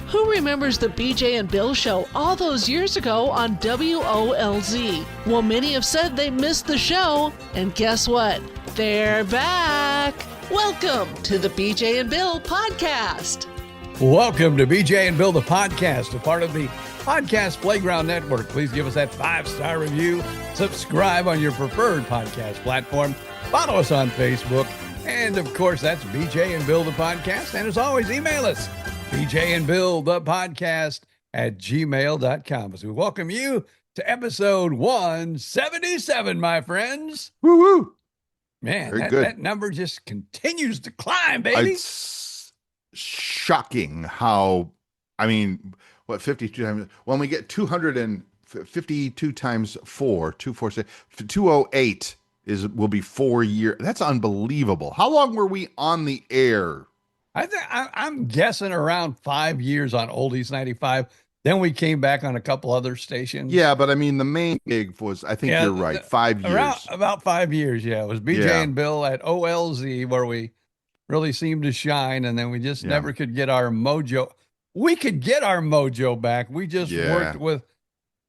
Who remembers the BJ and Bill show all those years ago on WOLZ? Well, many have said they missed the show, and guess what? They're back. Welcome to the BJ and Bill podcast. Welcome to BJ and Bill, the podcast, a part of the Podcast Playground Network. Please give us that 5-star review. Subscribe on your preferred podcast platform. Follow us on Facebook. And, of course, that's BJ and Bill, the podcast. And, as always, email us, BJ and Bill, the podcast @gmail.com. As we welcome you to episode 177, my friends. Woo-woo. Man, that number just continues to climb, baby. It's shocking how, 52 times, when we get 252 times 4, 208 will be 4 years. That's unbelievable. How long were we on the air? I'm guessing around 5 years on Oldies 95. Then we came back on a couple other stations. Yeah, but the main gig was, I think you're right, 5 years. About 5 years, yeah. It was BJ and Bill at OLZ where we really seemed to shine, and then we just never could get our mojo. We could get our mojo back. We just worked with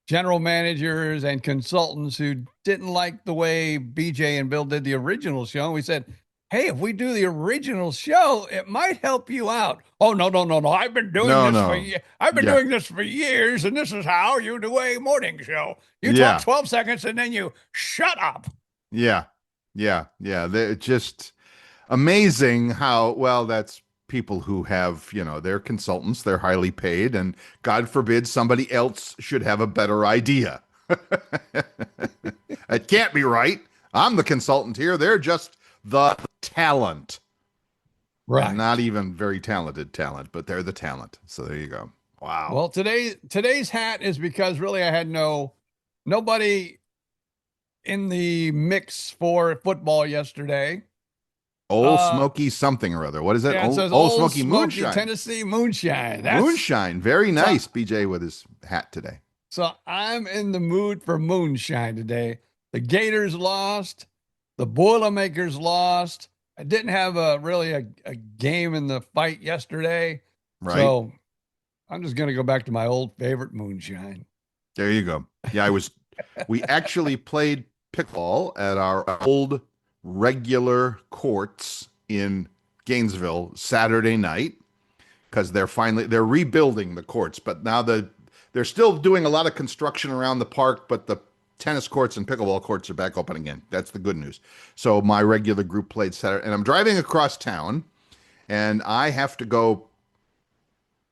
general managers and consultants who didn't like the way BJ and Bill did the original show. And we said, hey, if we do the original show, it might help you out. Oh, no. I've been doing doing this for years, and this is how you do a morning show. You talk 12 seconds, and then you shut up. Yeah. They're just amazing how, that's people who have, they're consultants, they're highly paid, and God forbid somebody else should have a better idea. It can't be right. I'm the consultant here. They're just the talent. Right. And not even very talented talent, but they're the talent. So there you go. Wow. Well, today's hat is because really I had nobody in the mix for football yesterday. Old Smoky something or other. What is that? Yeah, Old Smoky Moonshine. Tennessee Moonshine. Moonshine. Very nice, BJ, with his hat today. So I'm in the mood for moonshine today. The Gators lost. The Boilermakers lost. I didn't have a game in the fight yesterday. Right. So I'm just going to go back to my old favorite moonshine. There you go. Yeah, we actually played pickleball at our old regular courts in Gainesville Saturday night because they're rebuilding the courts, but now they're still doing a lot of construction around the park, but the tennis courts and pickleball courts are back open again. That's the good news. So my regular group played Saturday, and I'm driving across town, and I have to go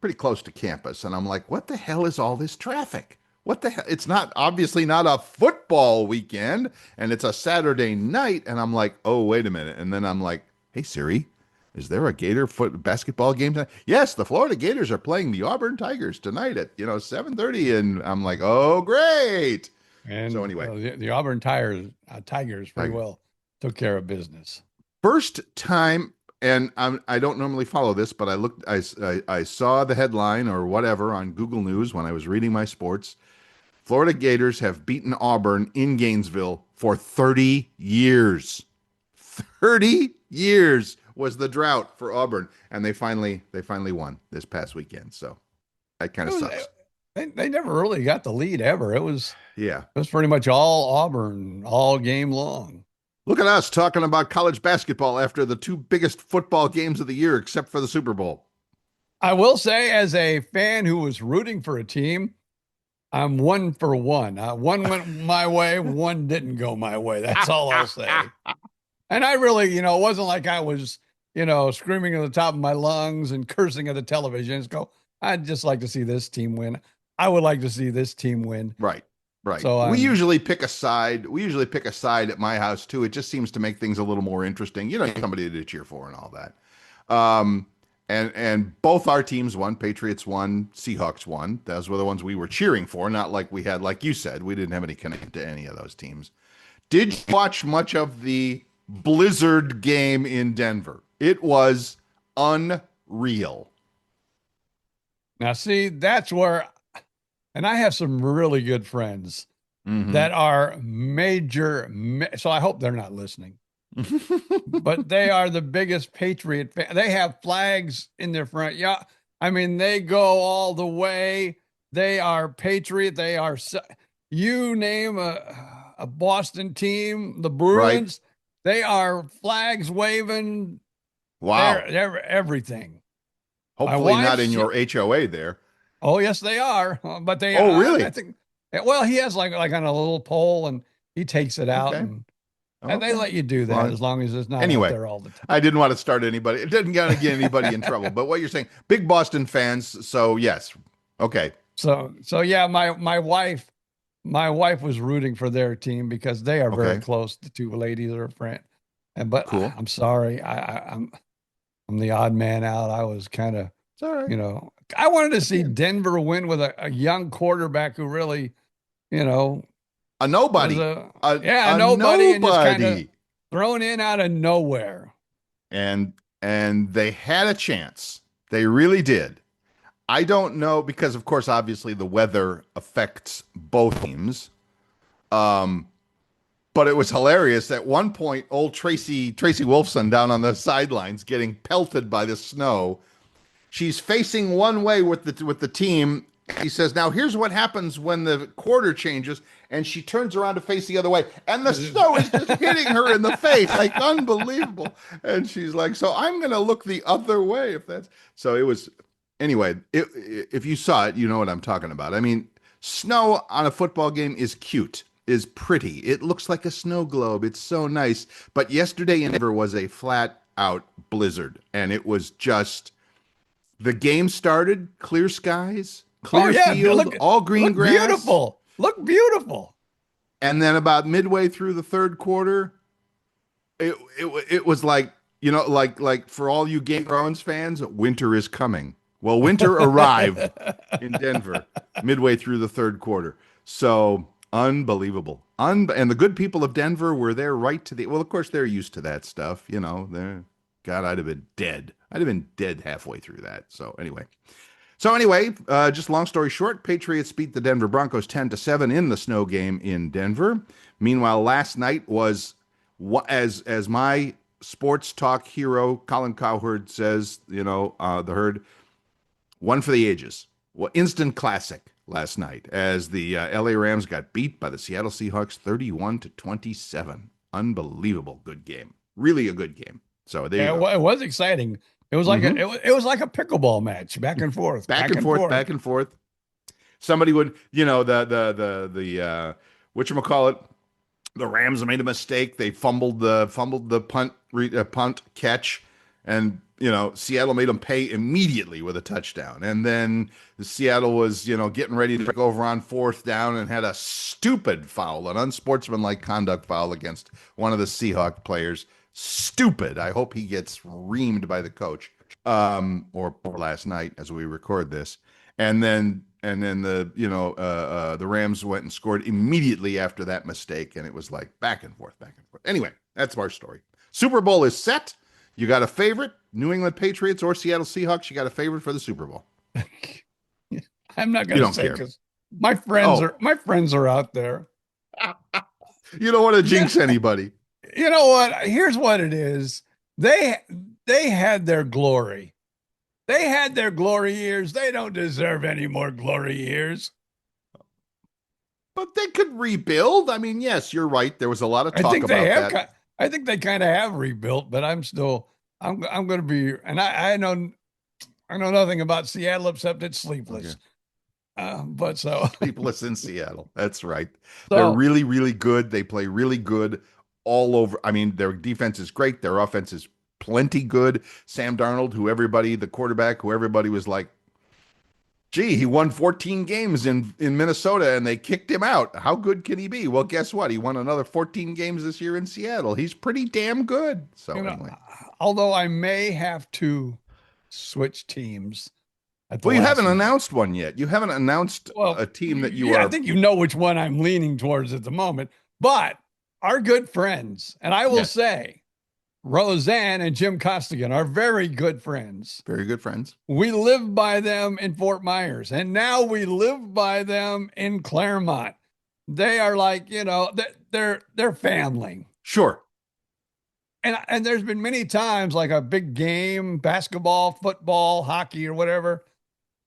pretty close to campus, and I'm like, what the hell is all this traffic? What the hell? It's obviously not a football weekend, and it's a Saturday night, and I'm like, oh, wait a minute. And then I'm like, hey, Siri, is there a Gator basketball game tonight? Yes, the Florida Gators are playing the Auburn Tigers tonight at 7:30, and I'm like, oh, great. And so anyway, the Auburn Tigers pretty well took care of business. First time, and I don't normally follow this, but I saw the headline or whatever on Google News when I was reading my sports. Florida Gators have beaten Auburn in Gainesville for 30 years. 30 years was the drought for Auburn, and they finally won this past weekend. So that kind of sucks. They never really got the lead ever. It was pretty much all Auburn all game long. Look at us talking about college basketball after the two biggest football games of the year, except for the Super Bowl. I will say, as a fan who was rooting for a team, I'm 1 for 1. One went my way, one didn't go my way. That's all I'll say. And I really, it wasn't like I was, screaming at the top of my lungs and cursing at the television. I'd just like to see this team win. I would like to see this team win. Right. So we usually pick a side. At my house too. It just seems to make things a little more interesting. Somebody to cheer for and all that. And both our teams won. Patriots won. Seahawks won. Those were the ones we were cheering for. Not like we had, like you said, we didn't have any connection to any of those teams. Did you watch much of the Blizzard game in Denver? It was unreal. Now, see, that's where, and I have some really good friends that are so I hope they're not listening. But they are the biggest Patriot fan. They have flags in their front. I mean, they go all the way. They are patriot. You name a Boston team, the Right. Bruins, they are flags waving. Wow. They're everything. My Hopefully not wife, in your HOA there. oh yes, they are. But Oh, I really? think, well, he has like on a little pole, and he takes it out, Okay. and they Okay. let you do that Well, as long as it's not out anyway, there all the time. I didn't want to start anybody. It didn't want to get anybody in trouble. But what you're saying, big Boston fans. So yes. Okay. So yeah, my wife was rooting for their team because they are very Okay. close. The two ladies are a friend, but Cool. I'm sorry, I'm the odd man out. I was kind of, It's all right. I wanted to see Denver win with a young quarterback who really, you know, A was nobody. a A nobody and just kind of nobody. thrown in out of nowhere. And they had a chance. They really did. I don't know because, of course, obviously the weather affects both teams. Um, but it was hilarious. At one point, old Tracy Wolfson down on the sidelines getting pelted by the snow. She's facing one way with the team. He says, "Now here's what happens when the quarter changes," and she turns around to face the other way, and the snow is just hitting her in the face, like unbelievable. And she's like, "So I'm going to look the other way if that's." So it was. Anyway, if you saw it, you know what I'm talking about. I mean, snow on a football game is cute, is pretty. It looks like a snow globe. It's so nice. But yesterday in Denver was a flat out blizzard, and it was just. The game started, clear skies, Oh clear yeah, field, all green look grass. beautiful, look beautiful. And then about midway through the third quarter, it was like, like for all you Game of Thrones fans, winter is coming. Well, winter arrived in Denver midway through the third quarter. So unbelievable. And the good people of Denver were there right to the, well, of course they're used to that stuff, God, I'd have been dead. I'd have been dead halfway through that. So anyway, just long story short, Patriots beat the Denver Broncos 10-7 in the snow game in Denver. Meanwhile, last night was, as my sports talk hero Colin Cowherd says, the herd, one for the ages. Well, instant classic last night as the LA Rams got beat by the Seattle Seahawks 31-27. Unbelievable good game. Really a good game. So there you go. It was exciting. It was like it was like a pickleball match, back and forth, back and forth, back and forth. Somebody would, the whatchamacallit, the Rams made a mistake. They fumbled the punt catch, and Seattle made them pay immediately with a touchdown. And then Seattle was getting ready to take over on fourth down and had a stupid foul, an unsportsmanlike conduct foul against one of the Seahawk players. Stupid. I hope he gets reamed by the coach. Or last night as we record this, and then the Rams went and scored immediately after that mistake, and it was like back and forth. Anyway, that's our story. Super Bowl is set. You got a favorite? New England Patriots or Seattle Seahawks? You got a favorite for the Super Bowl? I'm not going to say because my friends are out there. You don't want to jinx anybody. You know what? Here's what it is. They had their glory. They had their glory years. They don't deserve any more glory years. But they could rebuild. I mean, yes, you're right. There was a lot of talk about that. I think they kind of have rebuilt, but I'm going to be, and I know nothing about Seattle except it's sleepless. Okay. But sleepless in Seattle. That's right. They're really, really good. They play really good all over. I mean, their defense is great. Their offense is plenty good. Sam Darnold, the quarterback, who everybody was like, gee, he won 14 games in Minnesota and they kicked him out. How good can he be? Well, guess what? He won another 14 games this year in Seattle. He's pretty damn good. So anyway. Although I may have to switch teams. Well, you haven't announced one yet. You haven't announced a team that you are. I think you know which one I'm leaning towards at the moment. But our good friends, and I will say, Roseanne and Jim Costigan are very good friends. Very good friends. We live by them in Fort Myers, and now we live by them in Claremont. They are like, they're family. Sure. And there's been many times like a big game, basketball, football, hockey, or whatever.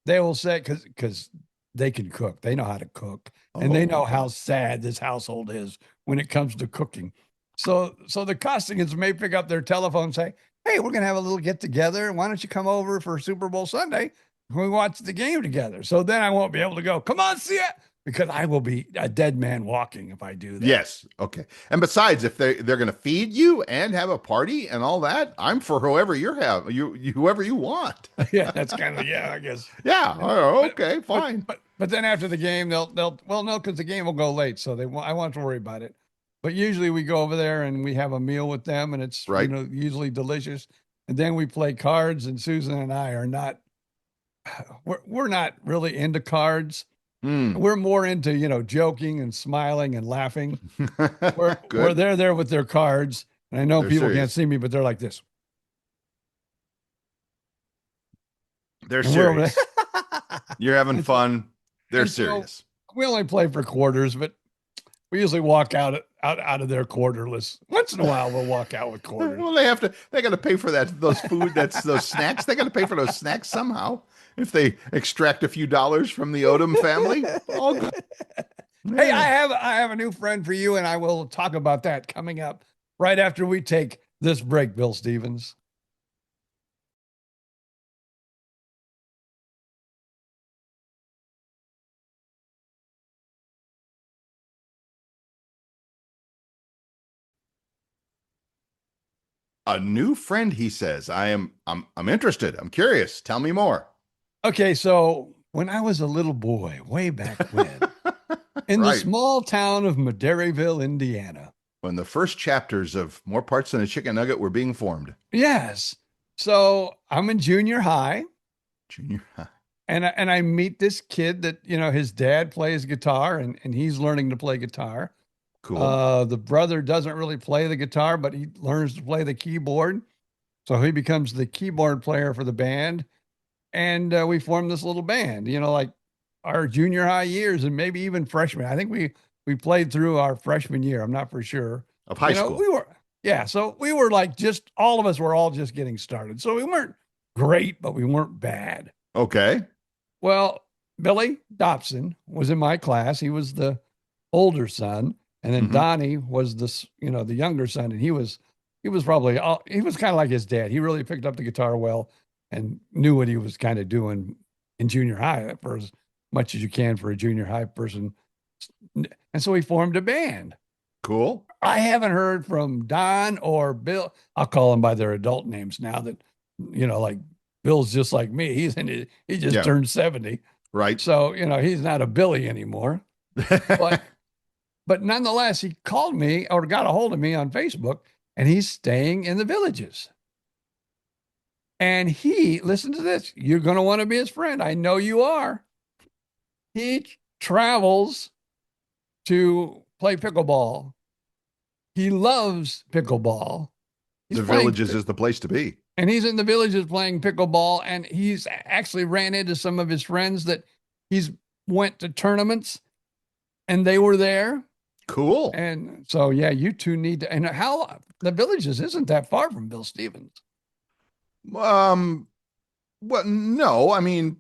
They will say because they can cook. They know how to cook, and they know how sad this household is when it comes to cooking. So the Costingans may pick up their telephone and say, "Hey, we're gonna have a little get together. Why don't you come over for Super Bowl Sunday? We watch the game together." So then I won't be able to go. Come on, see it. Because I will be a dead man walking if I do that. Yes. Okay. And besides, if they're going to feed you and have a party and all that, I'm for whoever whoever you want. Yeah, that's kind of I guess. Yeah. Okay. Fine. But then after the game, they'll well no, because the game will go late, so I won't worry about it. But usually we go over there and we have a meal with them, and it's right. Usually delicious. And then we play cards, and Susan and I are not we're not really into cards. We're more into, joking and smiling and laughing. Where they're there with their cards. And I know people can't see me, but they're like this. They're serious. You're having fun. They're serious. So we only play for quarters, but we usually walk out of their quarterless. Once in a while, we'll walk out with quarters. Well, they got to pay for those snacks. They got to pay for those snacks somehow. If they extract a few dollars from the Odom family, all good. Hey, I have a new friend for you, and I will talk about that coming up right after we take this break, Bill Stevens. A new friend, he says. I'm interested. I'm curious. Tell me more. Okay, so when I was a little boy, way back when, in the small town of Madairyville, Indiana. When the first chapters of More Parts Than a Chicken Nugget were being formed. Yes. So I'm in junior high. And I meet this kid that, his dad plays guitar and he's learning to play guitar. Cool. The brother doesn't really play the guitar, but he learns to play the keyboard. So he becomes the keyboard player for the band. And we formed this little band, like our junior high years and maybe even freshman. I think we played through our freshman year. I'm not for sure. Of high school. So we were like all of us were all just getting started. So we weren't great, but we weren't bad. Okay. Well, Billy Dobson was in my class. He was the older son. And then Donnie was the younger son. And he was probably, he was kind of like his dad. He really picked up the guitar well and knew what he was kind of doing in junior high for as much as you can for a junior high person. And so we formed a band. Cool. I haven't heard from Don or Bill. I'll call them by their adult names now that, like Bill's just like me. He just turned 70. Right. So, he's not a Billy anymore. But nonetheless, he called me or got a hold of me on Facebook, and he's staying in the Villages. And listen to this, you're going to want to be his friend. I know you are. He travels to play pickleball. He loves pickleball. The Villages is the place to be. And he's in the Villages playing pickleball. And he's actually ran into some of his friends that he's went to tournaments and they were there. Cool. And so, you two need to, and the Villages isn't that far from Bill Stevens. Well, no, I mean,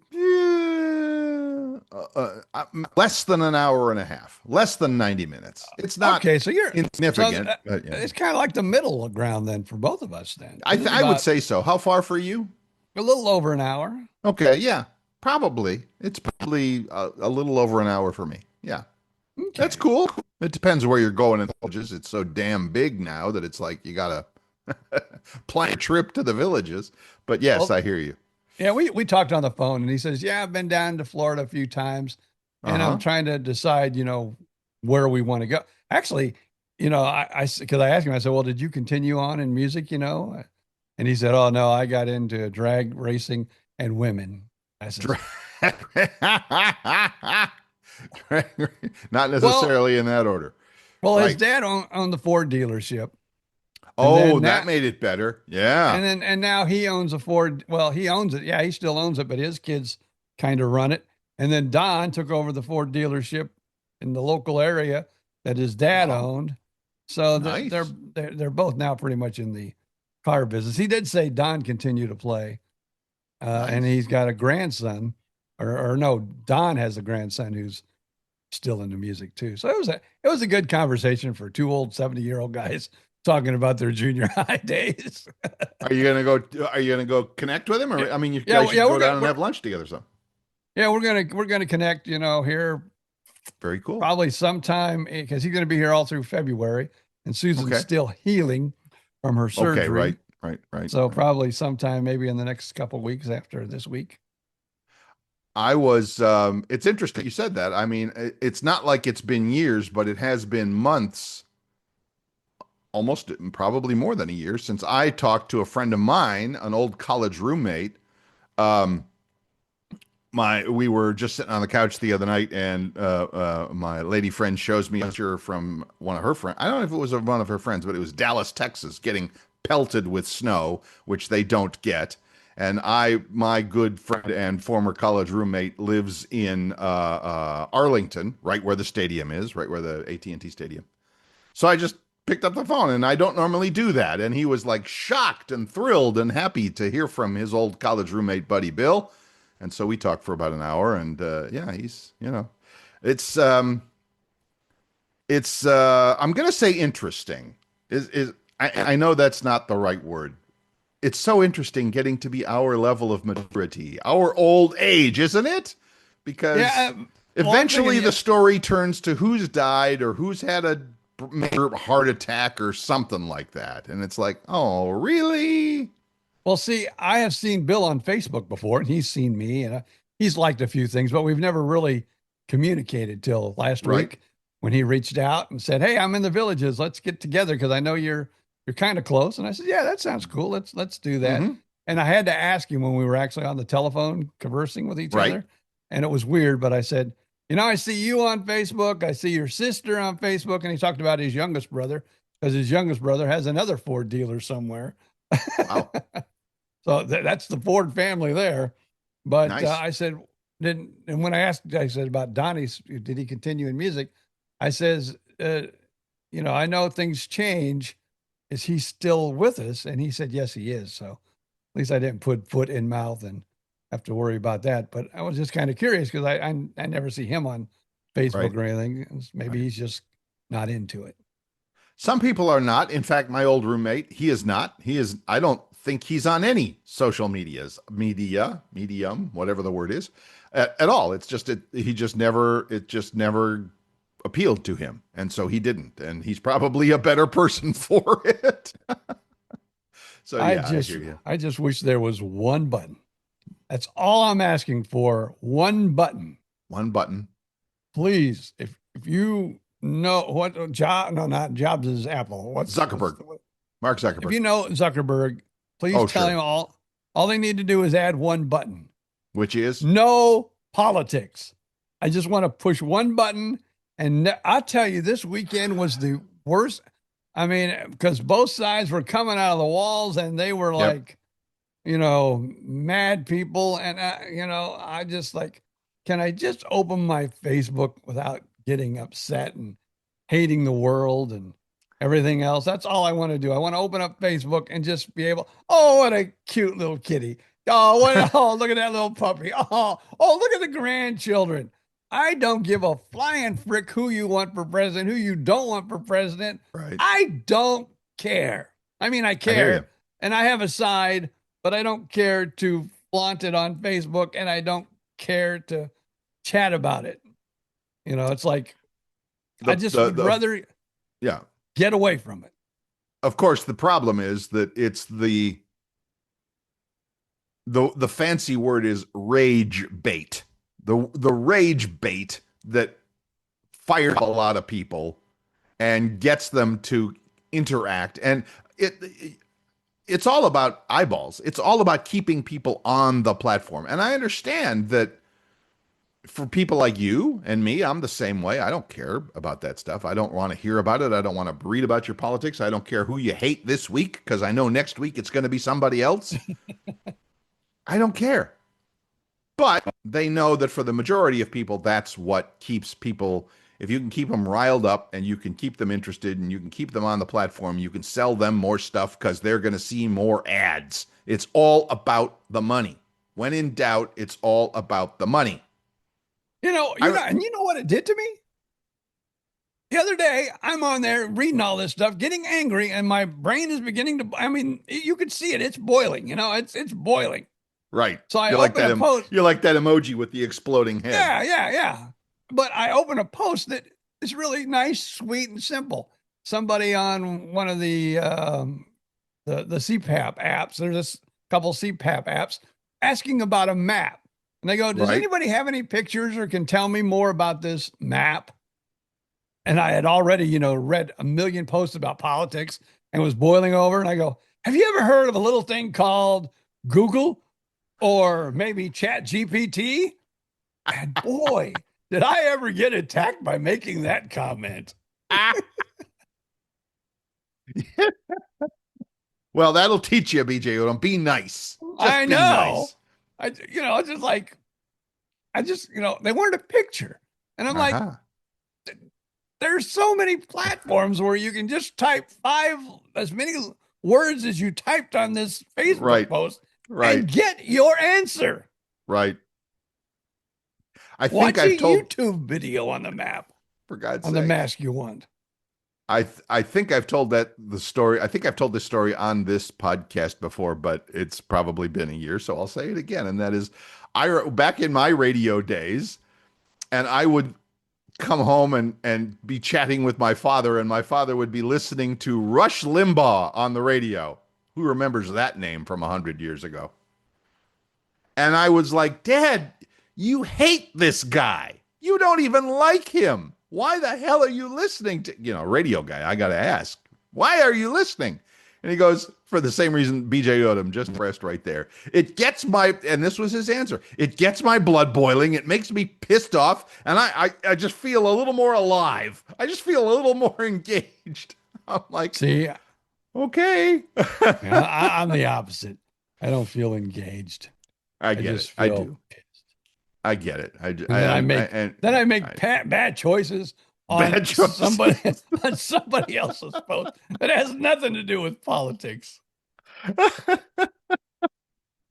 less than an hour and a half, less than 90 minutes. It's not okay. So you're insignificant. It's kind of like the middle ground then for both of us. Then I would say so. How far for you? A little over an hour. Okay, yeah, probably. It's probably a little over an hour for me. Yeah, okay. That's cool. It depends where you're going in the Villages. It's so damn big now that it's like you gotta plan a trip to the Villages. But yes, I hear you. Yeah, we talked on the phone and he says, I've been down to Florida a few times and I'm trying to decide, where we want to go. Actually, because I asked him, I said, well, did you continue on in music, And he said, oh, no, I got into drag racing and women. I said, not necessarily in that order. Well, his dad owned the Ford dealership. Oh, that made it better. Yeah. And now he owns a Ford. Well, he owns it. Yeah, he still owns it, but his kids kind of run it. And then Don took over the Ford dealership in the local area that his dad owned. So Nice. they're both now pretty much in the car business. He did say Don continued to play, and he's got a grandson, or no, Don has a grandson who's still into music too. So it was a good conversation for two old 70-year-old guys talking about their junior high days. Are you gonna go connect with him, or I mean, you guys should go down and have lunch together? So yeah, we're gonna connect. Here. Very cool. Probably sometime because he's gonna be here all through February, and Susan's still healing from her surgery. Okay, right. So probably sometime maybe in the next couple of weeks after this week. It's interesting you said that. I mean, it's not like it's been years, but it has been months, almost probably more than a year, since I talked to a friend of mine, an old college roommate. We were just sitting on the couch the other night, and my lady friend shows me a picture from one of her friends. I don't know if it was one of her friends, but it was Dallas, Texas, getting pelted with snow, which they don't get. And my good friend and former college roommate lives in Arlington, right where the stadium is, right where the AT&T Stadium. So I just picked up the phone, and I don't normally do that. And he was like shocked and thrilled and happy to hear from his old college roommate, buddy Bill. And so we talked for about an hour, and he's, it's I'm going to say interesting. I know that's not the right word. It's so interesting getting to be our level of maturity, our old age, isn't it? Because eventually the story turns to who's died or who's had a major heart attack or something like that. And it's like, oh, really? Well, see, I have seen Bill on Facebook before, and he's seen me, and he's liked a few things, but we've never really communicated till last week when he reached out and said, "Hey, I'm in the Villages. Let's get together because I know you're kind of close." And I said, "Yeah, that sounds cool. Let's do that." Mm-hmm. And I had to ask him when we were actually on the telephone conversing with each other, and it was weird. But I said, I see you on Facebook. I see your sister on Facebook, and he talked about his youngest brother because his youngest brother has another Ford dealer somewhere. Wow. So that's the Ford family there. But nice. I said, and when I asked, I said about Donnie's, did he continue in music? I says, I know things change. Is he still with us? And he said, yes, he is. So at least I didn't put foot in mouth and have to worry about that. But I was just kind of curious because I never see him on Facebook or anything. Maybe he's just not into it. Some people are not. In fact, my old roommate, he is not. I don't think he's on any social medium, whatever the word is, at all. It's just, it just never appealed to him. And so he didn't. And he's probably a better person for it. So yeah, I just wish there was one button. That's all I'm asking for. One button. One button. Please, if you know what not Jobs is Apple. What's Zuckerberg? Mark Zuckerberg. If you know Zuckerberg, please tell him all they need to do is add one button. Which is? No politics. I just want to push one button. And I'll tell you, this weekend was the worst. I mean, because both sides were coming out of the walls and they were like, mad people. And, I just like, can I just open my Facebook without getting upset and hating the world and everything else? That's all I want to do. I want to open up Facebook and just be able, oh, what a cute little kitty. Oh, look at that little puppy. Oh, look at the grandchildren. I don't give a flying frick who you want for president, who you don't want for president. Right. I don't care. I mean, I care and I have a side, but I don't care to flaunt it on Facebook and I don't care to chat about it. It's like, I just would rather get away from it. Of course, the problem is that it's the fancy word is rage bait. The rage bait that fires a lot of people and gets them to interact. And it's all about eyeballs. It's all about keeping people on the platform. And I understand that for people like you and me, I'm the same way. I don't care about that stuff. I don't want to hear about it. I don't want to read about your politics. I don't care who you hate this week because I know next week it's going to be somebody else. I don't care. But they know that for the majority of people, that's what keeps people if you can keep them riled up and you can keep them interested and you can keep them on the platform, you can sell them more stuff because they're going to see more ads. It's all about the money. When in doubt, it's all about the money. And you know what it did to me? The other day, I'm on there reading all this stuff, getting angry, and my brain is beginning to, you could see it. It's boiling, it's boiling. Right. So I open a post. You're like that emoji with the exploding head. Yeah. But I open a post that is really nice, sweet, and simple. Somebody on one of the CPAP apps, there's a couple CPAP apps, asking about a map. And they go, does anybody have any pictures or can tell me more about this map? And I had already, read a million posts about politics and was boiling over. And I go, have you ever heard of a little thing called Google or maybe Chat GPT? And boy, did I ever get attacked by making that comment. Well, that'll teach you, BJ Odom. Be nice. I know. Nice. It's just like, they wanted a picture. And I'm like, there's so many platforms where you can just type as many words as you typed on this Facebook post and get your answer. Right. Watch a YouTube video on the map. For God's sake. On the mask you want. I think I've told the story. I think I've told this story on this podcast before, but it's probably been a year, so I'll say it again. And that is, back in my radio days, and I would come home and be chatting with my father, and my father would be listening to Rush Limbaugh on the radio. Who remembers that name from 100 years ago? And I was like, Dad, you hate this guy. You don't even like him. Why the hell are you listening to, radio guy? I got to ask, why are you listening? And he goes, for the same reason BJ Odom just pressed right there. It gets and this was his answer. It gets my blood boiling. It makes me pissed off. And I just feel a little more alive. I just feel a little more engaged. I'm like, see, okay. I'm the opposite. I don't feel engaged. I get it. I do. Pissed. I get it. Then I make bad choices on somebody else's post that has nothing to do with politics.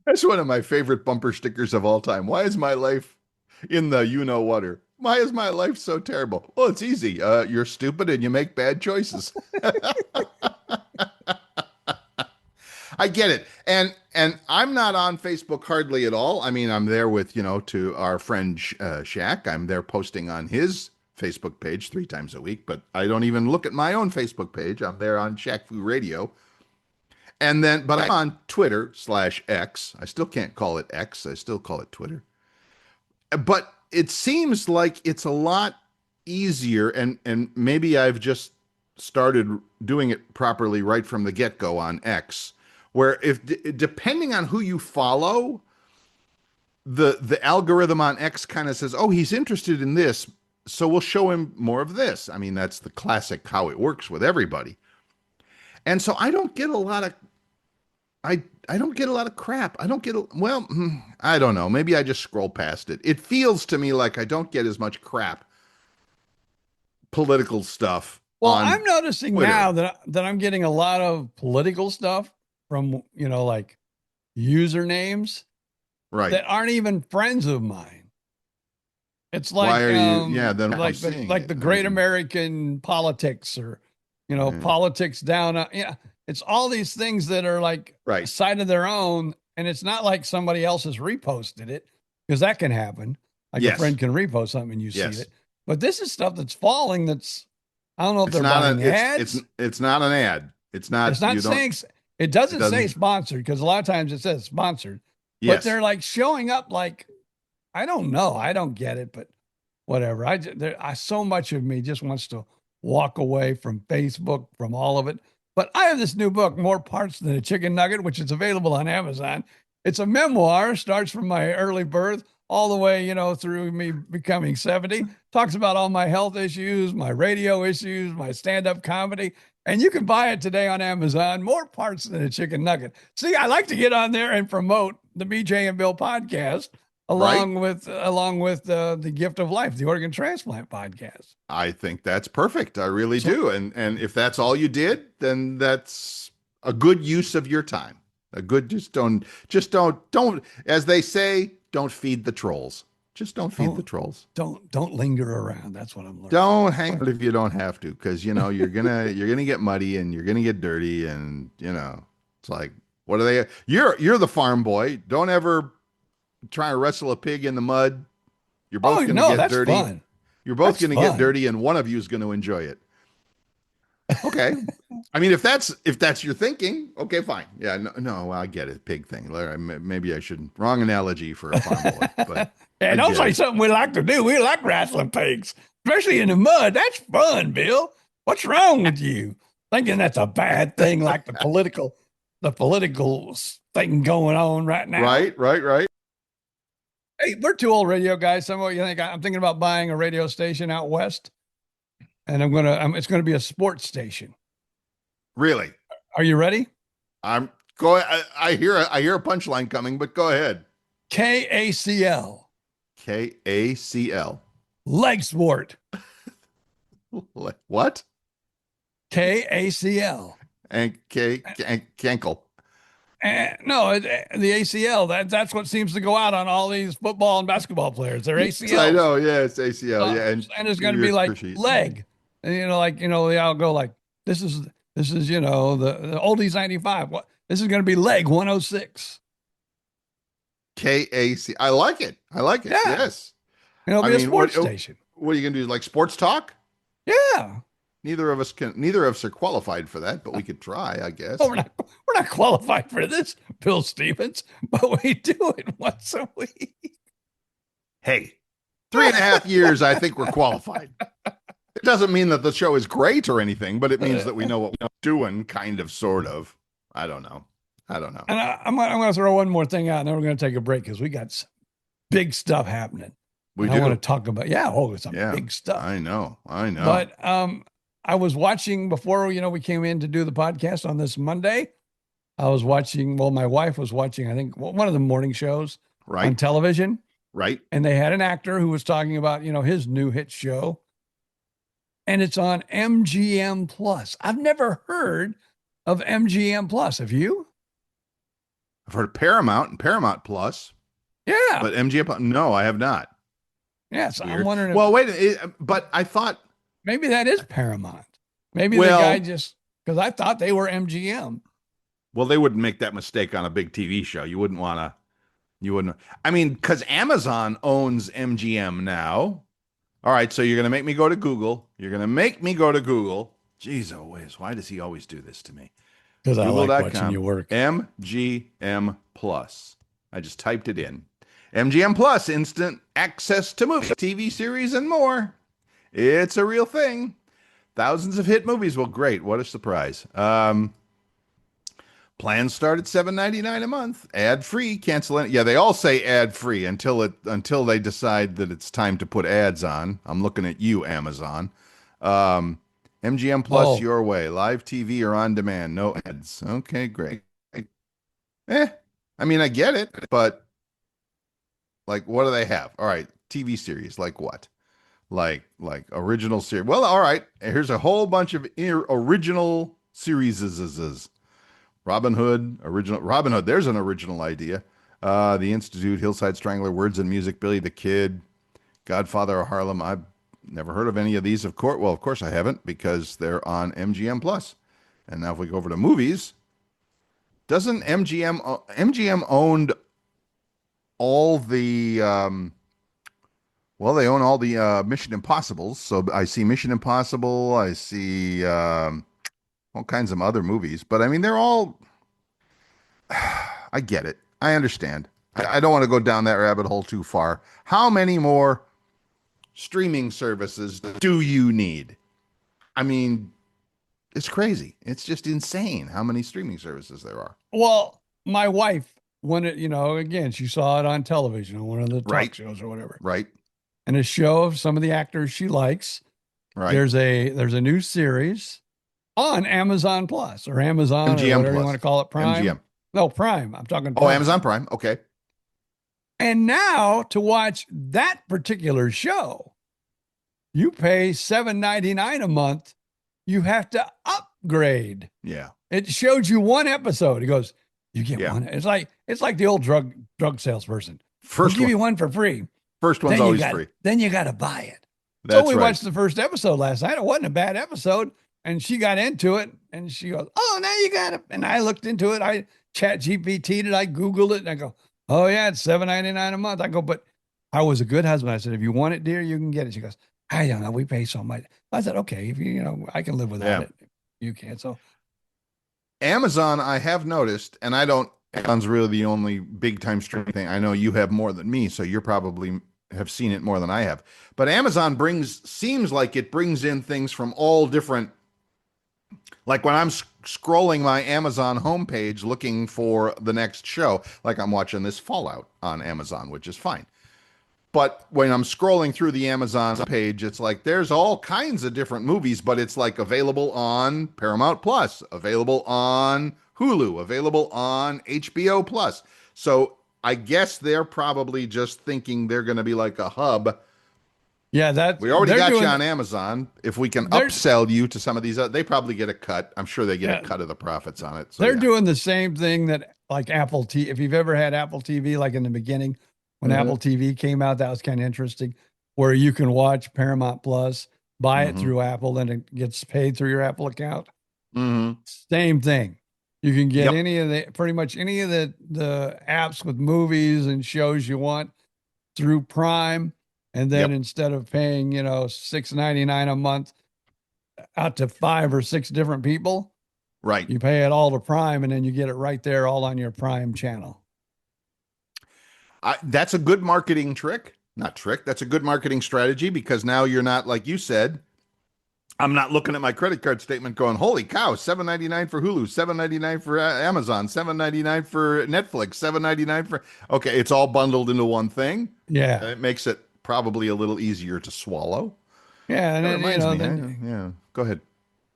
That's one of my favorite bumper stickers of all time. Why is my life in the you-know-whatter? Why is my life so terrible? Well, it's easy. You're stupid and you make bad choices. I get it. And I'm not on Facebook hardly at all. I mean, I'm there with, to our friend Shaq. I'm there posting on his Facebook page 3 times a week, but I don't even look at my own Facebook page. I'm there on Shaq Fu Radio. But I'm on Twitter /X. I still can't call it X. I still call it Twitter. But it seems like it's a lot easier, and maybe I've just started doing it properly right from the get-go on X, where depending on who you follow, the algorithm on X kind of says, oh, he's interested in this, so we'll show him more of this. I mean, that's the classic how it works with everybody. And so I don't get a lot of I don't get a lot of crap. I don't know. Maybe I just scroll past it. It feels to me like I don't get as much crap, political stuff. Well, I'm noticing Twitter now that I'm getting a lot of political stuff from, like usernames that aren't even friends of mine. It's like, why are you? Yeah, then like the Great American Politics or, politics down. It's all these things that are like a side of their own, and it's not like somebody else has reposted it, because that can happen. Like a friend can repost something and you see it. But this is stuff that's falling. I don't know if they're buying ads. It's not an ad. It's not saying. It doesn't say sponsored, because a lot of times it says sponsored. Yes. But they're like showing up like, I don't know. I don't get it, but whatever. So much of me just wants to walk away from Facebook, from all of it. But I have this new book, More Parts Than a Chicken Nugget, which is available on Amazon. It's a memoir, starts from my early birth all the way, through me becoming 70. Talks about all my health issues, my radio issues, my stand-up comedy. And you can buy it today on Amazon. More Parts Than a Chicken Nugget. See, I like to get on there and promote the BJ and Bill podcast along with the Gift of Life, the organ transplant podcast. I think that's perfect. I really do. And if that's all you did, then that's a good use of your time. A good just don't as they say, don't feed the trolls. Just don't feed the trolls. Don't linger around. That's what I'm learning. Don't hang out if you don't have to, because you're gonna get muddy and you're gonna get dirty, and it's like, what are they? You're the farm boy. Don't ever try to wrestle a pig in the mud. You're both gonna get dirty. Fun. You're both gonna get dirty, and one of you is gonna enjoy it. Okay. I mean, if that's your thinking, okay, fine. Yeah, no, I get it. Pig thing. Maybe I shouldn't. Wrong analogy for a farm boy. But yeah, don't say something we like to do. We like wrestling pigs, especially in the mud. That's fun, Bill. What's wrong with you? Thinking that's a bad thing, like the political thing going on right now. Right. Hey, we're two old radio guys. Some of you think I'm thinking about buying a radio station out west. And it's going to be a sports station. Really? Are you ready? I'm going. I hear a punchline coming, but go ahead. KACL. KACL. Leg sport. What? KACL. And Cankle. No, the ACL. That's what seems to go out on all these football and basketball players. They're ACL. I know. Yeah, it's ACL. Yeah, and it's going to be like leg. And they all go like, this is the oldies 95. What, this is going to be leg 106. KAC. I like it. Yeah. Yes. It'll be a sports station. What are you going to do? Like sports talk? Yeah. Neither of us are qualified for that, but we could try, I guess. Oh, we're not qualified for this, Bill Stevens, but we do it once a week. Hey, 3.5 years, I think we're qualified. It doesn't mean that the show is great or anything, but it means that we know what we're doing, kind of, sort of. I don't know. And I'm going to throw one more thing out, and then we're going to take a break because we got some big stuff happening. I want to talk about, big stuff. I know. But I was watching before, we came in to do the podcast on this Monday. I was watching, my wife was watching, I think, one of the morning shows on television. Right. And they had an actor who was talking about, his new hit show. And it's on MGM Plus. I've never heard of MGM Plus. Have you? I've heard of Paramount and Paramount Plus. Yeah. But MGM Plus, no, I have not. Yes. Yeah, so I'm wondering. Well, wait, but I thought. Maybe that is Paramount. Maybe the guy because I thought they were MGM. Well, they wouldn't make that mistake on a big TV show. You wouldn't. I mean, because Amazon owns MGM now. All right, so you're going to make me go to Google. Jeez, always. Why does he always do this to me? Because I like watching you work. MGM Plus. I just typed it in. MGM Plus, instant access to movies, TV series, and more. It's a real thing. Thousands of hit movies. Well, great. What a surprise. Plans start at $7.99 a month. Ad-free. Cancel it. Yeah, they all say ad-free until they decide that it's time to put ads on. I'm looking at you, Amazon. MGM Plus, your way. Live TV or on demand. No ads. Okay, great. I mean, I get it, but like, what do they have? All right, TV series. Like what? Like original series. Well, all right. Here's a whole bunch of original series. Robin Hood, there's an original idea. The Institute, Hillside Strangler, Words and Music, Billy the Kid, Godfather of Harlem. I've never heard of any of these, of course I haven't, because they're on MGM Plus. And now if we go over to movies, doesn't MGM owned all the, they own all the Mission Impossibles. So I see Mission Impossible, I see all kinds of other movies, but I mean, they're all, I get it. I understand. I don't want to go down that rabbit hole too far. How many more streaming services do you need? I mean, it's crazy. It's just insane how many streaming services there are. Well, my wife, when again, she saw it on television on one of the talk shows or whatever. Right. And a show of some of the actors she likes. Right. There's a new series on Amazon Plus or Amazon MGM or whatever Plus. You want to call it, Prime. MGM. No, Prime. I'm talking Prime. Oh, Amazon Prime. Okay. And now to watch that particular show, you pay $7.99 a month. You have to upgrade. Yeah. It showed you one episode. It goes, you get one. It's like the old drug salesperson. We'll give you one for free. First one's always free. Then you got to buy it. That's so we right. watched the first episode last night. It wasn't a bad episode. And she got into it and she goes, oh, now you got it. And I looked into it. I chat GPT'd it. I Googled it and I go, oh yeah, it's $7.99 a month. I go, but I was a good husband. I said, if you want it, dear, you can get it. She goes, I don't know. We pay so much. I said, okay, if I can live without it. You can. So Amazon, I have noticed, and Amazon's really the only big time streaming thing. I know you have more than me, so you're probably have seen it more than I have. But Amazon seems like it brings in things from all different, like when I'm scrolling my Amazon homepage looking for the next show, like I'm watching this Fallout on Amazon, which is fine. But when I'm scrolling through the Amazon page, it's like there's all kinds of different movies, but it's like available on Paramount Plus, available on Hulu, available on HBO Plus. So I guess they're probably just thinking they're going to be like a hub. Yeah, we already got you on Amazon. If we can upsell you to some of these, they probably get a cut. I'm sure they get a cut of the profits on it. So they're doing the same thing that like Apple TV. If you've ever had Apple TV, like in the beginning, when Apple TV came out, that was kind of interesting, where you can watch Paramount Plus, buy it through Apple, and it gets paid through your Apple account. Same thing. You can get pretty much any of the apps with movies and shows you want through Prime. And then instead of paying, $6.99 a month out to 5 or 6 different people, right? You pay it all to Prime, and then you get it right there, all on your Prime channel. That's a good marketing trick. Not trick. That's a good marketing strategy, because now you're not, like you said, I'm not looking at my credit card statement going, holy cow, $7.99 for Hulu, $7.99 for Amazon, $7.99 for Netflix, $7.99 for, okay, it's all bundled into one thing. Yeah. It makes it probably a little easier to swallow. Yeah. And then, go ahead.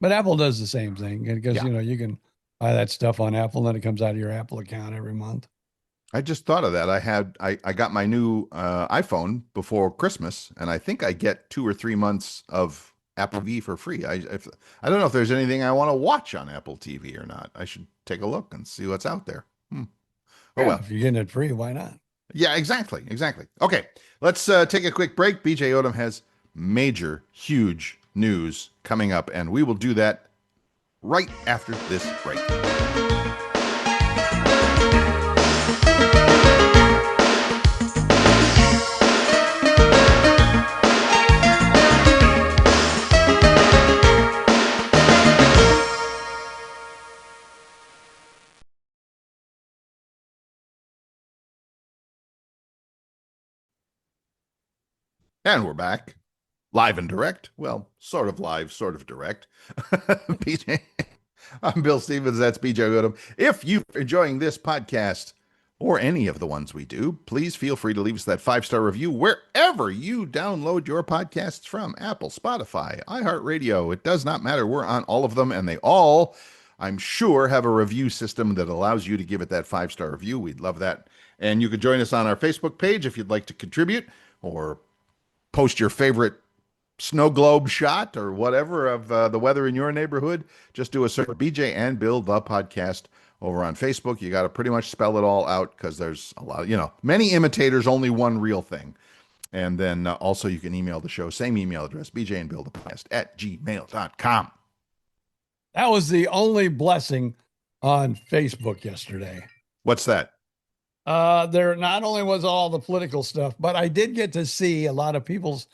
But Apple does the same thing, because, you can buy that stuff on Apple, and then it comes out of your Apple account every month. I just thought of that. I got my new iPhone before Christmas, and I think I get 2 or 3 months of Apple TV for free. I don't know if there's anything I want to watch on Apple TV or not. I should take a look and see what's out there. Oh, well. If you're getting it free, why not? Yeah, exactly. Okay, let's take a quick break. BJ Odom has major, huge news coming up, and we will do that right after this break. And we're back, live and direct. Well, sort of live, sort of direct. BJ, I'm Bill Stevens. That's BJ Odom. If you're enjoying this podcast or any of the ones we do, please feel free to leave us that 5-star review wherever you download your podcasts from. Apple, Spotify, iHeartRadio. It does not matter. We're on all of them, and they all, I'm sure, have a review system that allows you to give it that 5-star review. We'd love that. And you could join us on our Facebook page if you'd like to contribute, or post your favorite snow globe shot or whatever of the weather in your neighborhood. Just do a search for BJ and Bill, the podcast, over on Facebook. You got to pretty much spell it all out, because there's a lot of, many imitators, only one real thing. And then also you can email the show, same email address, BJ and Bill, the podcast @gmail.com. That was the only blessing on Facebook yesterday. What's that? There not only was all the political stuff, but I did get to see a lot of people's,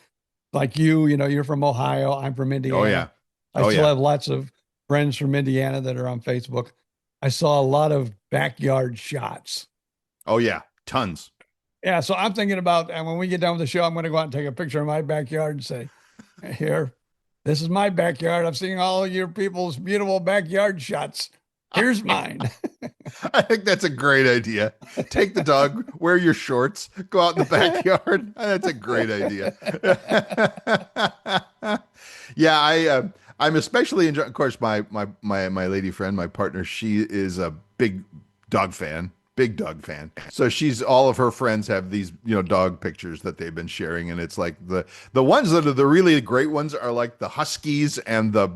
like you're from Ohio. I'm from Indiana. Oh, yeah. I still have lots of friends from Indiana that are on Facebook. I saw a lot of backyard shots. Oh, yeah. Tons. Yeah. So I'm thinking about, and when we get done with the show, I'm going to go out and take a picture of my backyard and say, here, this is my backyard. I'm seeing all of your people's beautiful backyard shots. Here's mine. I think that's a great idea. Take the dog, wear your shorts, go out in the backyard. That's a great idea. Yeah, I'm especially enjoying. Of course, my lady friend, my partner, she is a big dog fan, big dog fan. So all of her friends have these, dog pictures that they've been sharing. And it's like the ones that are the really great ones are like the Huskies and the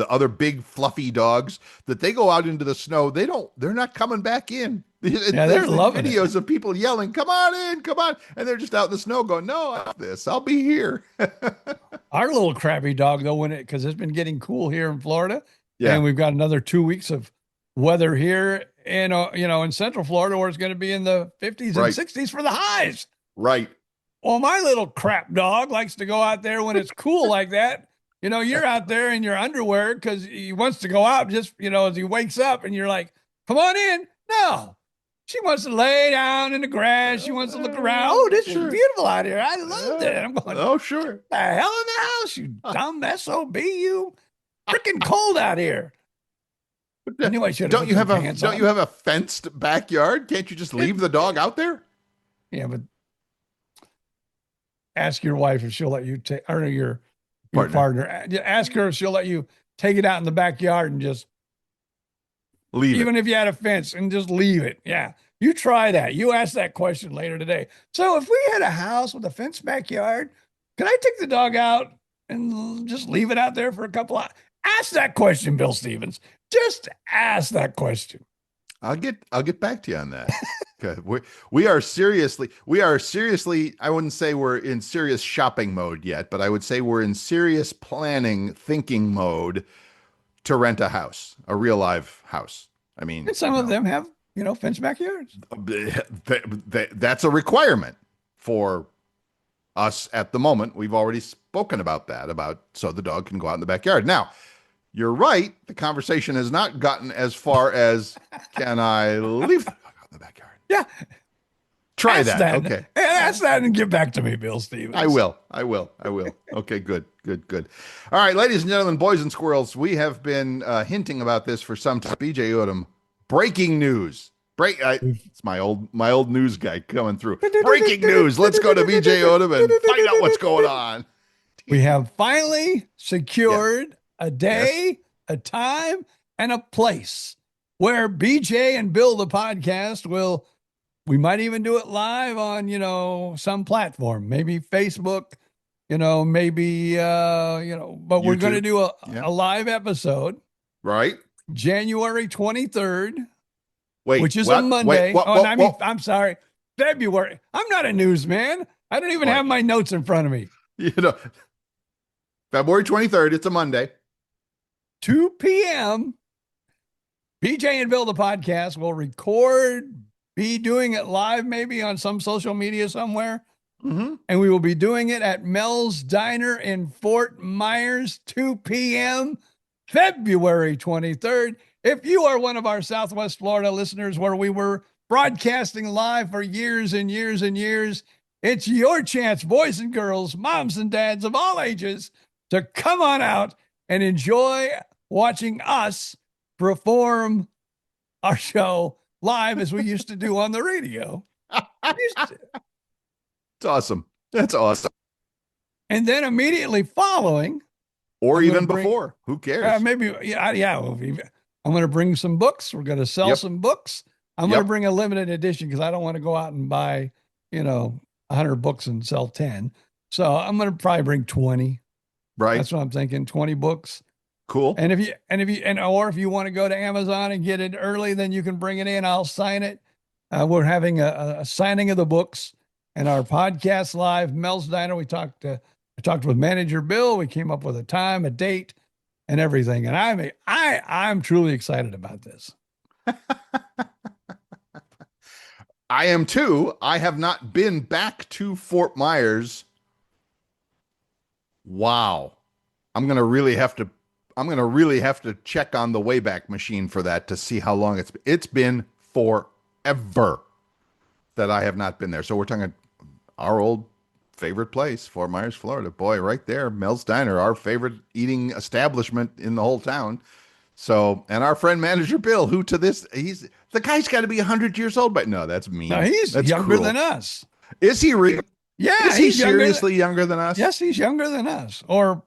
other big fluffy dogs that they go out into the snow. They're not coming back in. Yeah, they're loving videos of people yelling, "Come on in, come on." And they're just out in the snow going, "No, I have this. I'll be here." Our little crabby dog, though, because it's been getting cool here in Florida. Yeah. And we've got another 2 weeks of weather here in, in Central Florida, where it's going to be in the 50s and 60s for the highs. Right. Well, my little crap dog likes to go out there when it's cool like that. You're out there in your underwear because he wants to go out just, as he wakes up, and you're like, "Come on in." No. She wants to lay down in the grass. She wants to look around. Oh, this is beautiful out here. I love it. I'm going, "Oh, sure. The hell in the house, you dumb SOB, you. Freaking cold out here." Anyway, don't you have a fenced backyard? Can't you just leave the dog out there? Yeah, but ask your wife if she'll let you take, or your partner. Ask her if she'll let you take it out in the backyard and just leave even if you had a fence, and just leave it. Yeah. You try that. You ask that question later today. So if we had a house with a fenced backyard, could I take the dog out and just leave it out there for a couple hours? Ask that question, Bill Stevens. Just ask that question. I'll get back to you on that. Okay. We are seriously, I wouldn't say we're in serious shopping mode yet, but I would say we're in serious planning, thinking mode to rent a house, a real live house. I mean, and some of them have, fenced backyards. That's a requirement for us at the moment. We've already spoken about that, so the dog can go out in the backyard. Now, you're right. The conversation has not gotten as far as, can I leave the dog out in the backyard? Yeah. Try that. Okay. Ask that and get back to me, Bill Stevens. I will. Okay, good. All right, ladies and gentlemen, boys and squirrels, we have been hinting about this for some time. BJ Odom, breaking news. It's my old news guy coming through. Breaking news. Let's go to BJ Odom and find out what's going on. We have finally secured a day, a time, and a place where BJ and Bill, the podcast, we might even do it live on, some platform, maybe Facebook, maybe, but YouTube. We're going to do a live episode. Right. January 23rd, which is a Monday. I'm sorry, February. I'm not a newsman. I don't even have my notes in front of me. February 23rd, it's a Monday. 2 p.m. BJ and Bill, the podcast, will be doing it live, maybe on some social media somewhere. Mm-hmm. And we will be doing it at Mel's Diner in Fort Myers, 2 p.m., February 23rd. If you are one of our Southwest Florida listeners where we were broadcasting live for years and years and years, it's your chance, boys and girls, moms and dads of all ages, to come on out and enjoy watching us perform our show live as we used to do on the radio. It's awesome. That's awesome. And then immediately following, or even before, who cares? Maybe, yeah. I'm going to bring some books. We're going to sell some books. I'm going to bring a limited edition because I don't want to go out and buy, 100 books and sell 10. So I'm going to probably bring 20. Right. That's what I'm thinking. 20 books. Cool. And if you want to go to Amazon and get it early, then you can bring it in. I'll sign it. We're having a signing of the books and our podcast live, Mel's Diner. I talked with manager Bill. We came up with a time, a date, and everything. And I'm truly excited about this. I am too. I have not been back to Fort Myers. Wow. I'm going to really have to check on the Wayback Machine for that to see how long it's been forever that I have not been there. So we're talking our old favorite place, Fort Myers, Florida. Boy, right there, Mel's Diner, our favorite eating establishment in the whole town. So, and our friend manager Bill, who the guy's got to be 100 years old, but no, that's mean. No, that's younger than us. Is he really? Yeah. Is he seriously younger than us? Yes, he's younger than us. Or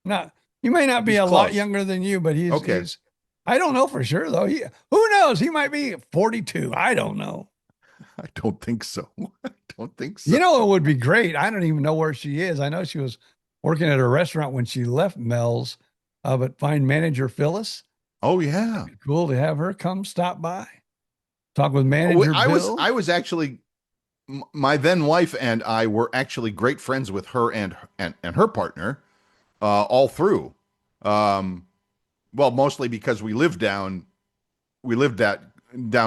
not. He may not be a lot younger than you, but he's I don't know for sure though. Who knows? He might be 42. I don't know. I don't think so. I don't think so. You know, it would be great. I don't even know where she is. I know she was working at a restaurant when she left Mel's, but find manager Phyllis. Oh yeah. Cool to have her come stop by. Talk with manager Bill. I was actually, my then wife and I were actually great friends with her and her partner, all through. Well, mostly because we lived down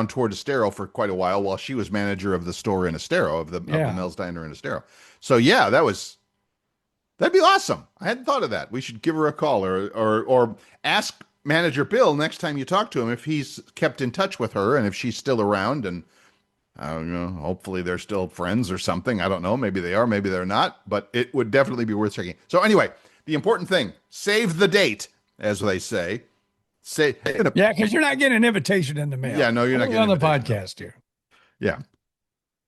toward Estero for quite a while she was manager of the store in Estero, of the Mel's Diner in Estero. So yeah, that'd be awesome. I hadn't thought of that. We should give her a call or ask manager Bill next time you talk to him if he's kept in touch with her and if she's still around, and I don't know, hopefully they're still friends or something. I don't know. Maybe they are, maybe they're not, but it would definitely be worth checking. So anyway, the important thing, save the date, as they say. Yeah, because you're not getting an invitation in the mail. Yeah, no, you're not getting on the podcast here. Yeah.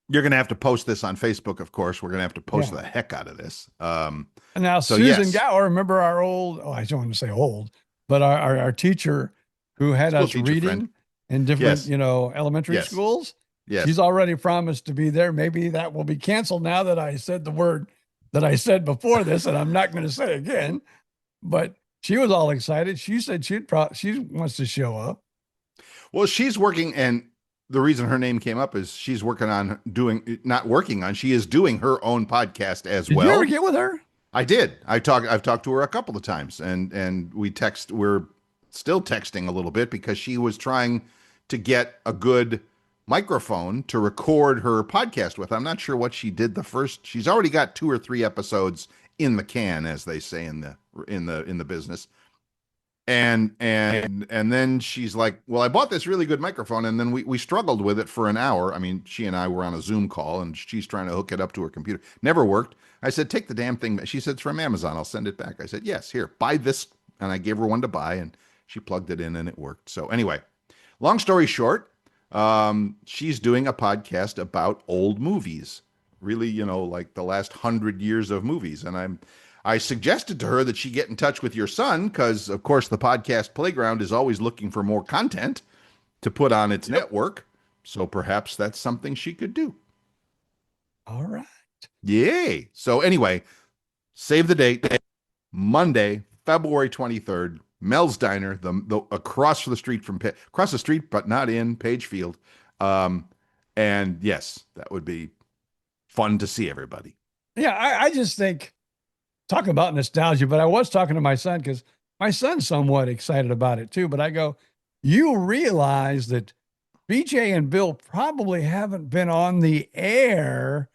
You're going to have to post this on Facebook, of course. We're going to have to post the heck out of this. Now, Susan Gower, remember our old, I don't want to say old, but our teacher who had us reading in different, elementary schools. Yes. She's already promised to be there. Maybe that will be canceled now that I said the word that I said before this, and I'm not going to say again. But she was all excited. She said she wants to show up. Well, she's working, and the reason her name came up is she's working on she is doing her own podcast as well. Did you ever get with her? I did. I've talked to her a couple of times, and we're still texting a little bit because she was trying to get a good microphone to record her podcast with. I'm not sure what she did she's already got 2 or 3 episodes in the can, as they say in the business. And then she's like, well, I bought this really good microphone, and then we struggled with it for an hour. I mean, she and I were on a Zoom call, and she's trying to hook it up to her computer. Never worked. I said, take the damn thing. She said, it's from Amazon. I'll send it back. I said, yes, here, buy this. And I gave her one to buy, and she plugged it in, and it worked. So anyway, long story short, she's doing a podcast about old movies, really, like the last 100 years of movies. And I suggested to her that she get in touch with your son because, of course, the podcast playground is always looking for more content to put on its network. So perhaps that's something she could do. All right. Yay. So anyway, save the date, Monday, February 23rd, Mel's Diner, the across the street, but not in Page Field. And yes, that would be fun to see everybody. Yeah, I just think, talking about nostalgia, but I was talking to my son because my son's somewhat excited about it too. But I go, you realize that BJ and Bill probably haven't been on the air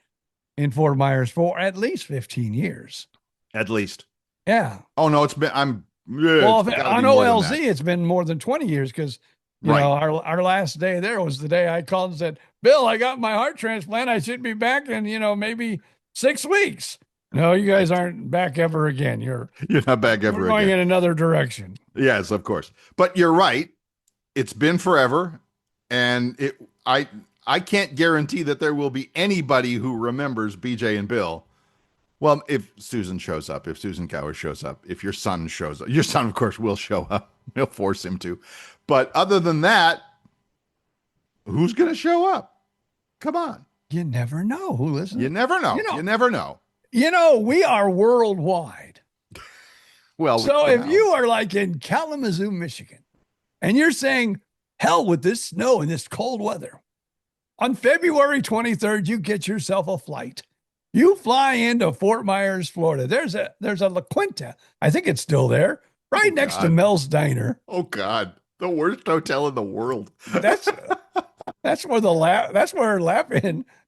in Fort Myers for at least 15 years. At least. Yeah. Oh, no, it's been, on OLZ, it's been more than 20 years because, you know, our last day there was the day I called and said, Bill, I got my heart transplant. I should be back in, maybe 6 weeks. No, you guys aren't back ever again. You're not back ever again. We're going in another direction. Yes, of course. But you're right. It's been forever. And I can't guarantee that there will be anybody who remembers BJ and Bill. Well, if Susan shows up, if Susan Gower shows up, if your son shows up, your son, of course, will show up. We'll force him to. But other than that, who's going to show up? Come on. You never know who listens. You never know. You never know. We are worldwide. Well, so if you are like in Kalamazoo, Michigan, and you're saying, hell with this snow and this cold weather, on February 23rd, you get yourself a flight. You fly into Fort Myers, Florida. There's a La Quinta. I think it's still there, right next to Mel's Diner. Oh God, the worst hotel in the world. That's where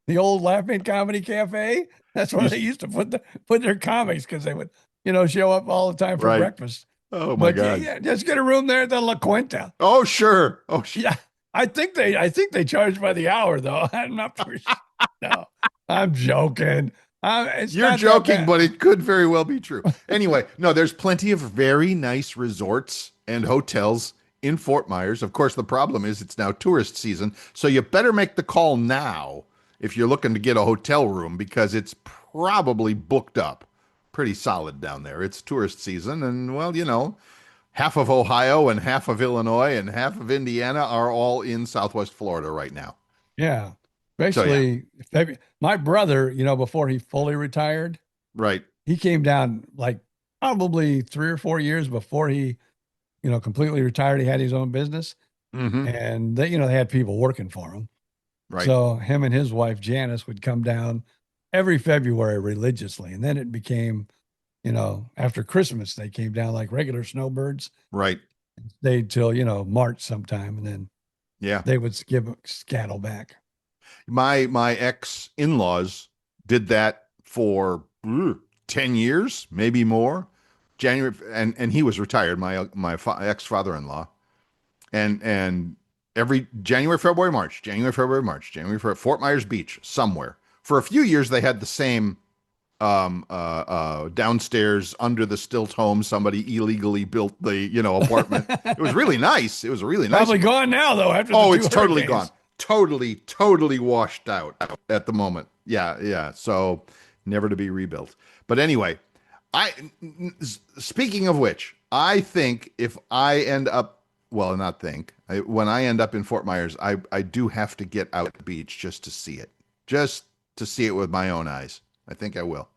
the old Laughing Comedy Cafe. That's where they used to put their comics because they would, show up all the time for breakfast. Oh my God! Yeah, just get a room there at the La Quinta. Oh sure. Yeah, I think they charge by the hour though. I'm not pretty sure. No, I'm joking. You're joking, but it could very well be true. Anyway, no, there's plenty of very nice resorts and hotels in Fort Myers. Of course, the problem is it's now tourist season, so you better make the call now if you're looking to get a hotel room because it's probably booked up pretty solid down there. It's tourist season, and well, half of Ohio and half of Illinois and half of Indiana are all in Southwest Florida right now. Yeah. So, yeah. Basically, my brother, before he fully retired, Right. he came down like probably 3 or 4 years before he, completely retired. He had his own business, Mm-hmm. and they had people working for him. Right. So him and his wife, Janice, would come down every February religiously. And then it became, after Christmas, they came down like regular snowbirds. Right. Stayed till, March sometime. And then Yeah. they would scattle back. My ex-in-laws did that for 10 years, maybe more. January, and he was retired, my ex-father-in-law. And every January, February, March, Fort Myers Beach, somewhere. For a few years, they had the same downstairs under the stilt home. Somebody illegally built the apartment. It was really nice. It was a really nice. Probably gone now though. After it's totally gone. Totally washed out at the moment. Yeah. So never to be rebuilt. But anyway, speaking of which, I think if I end up, when I end up in Fort Myers, I do have to get out at the beach just to see it with my own eyes. I think I will.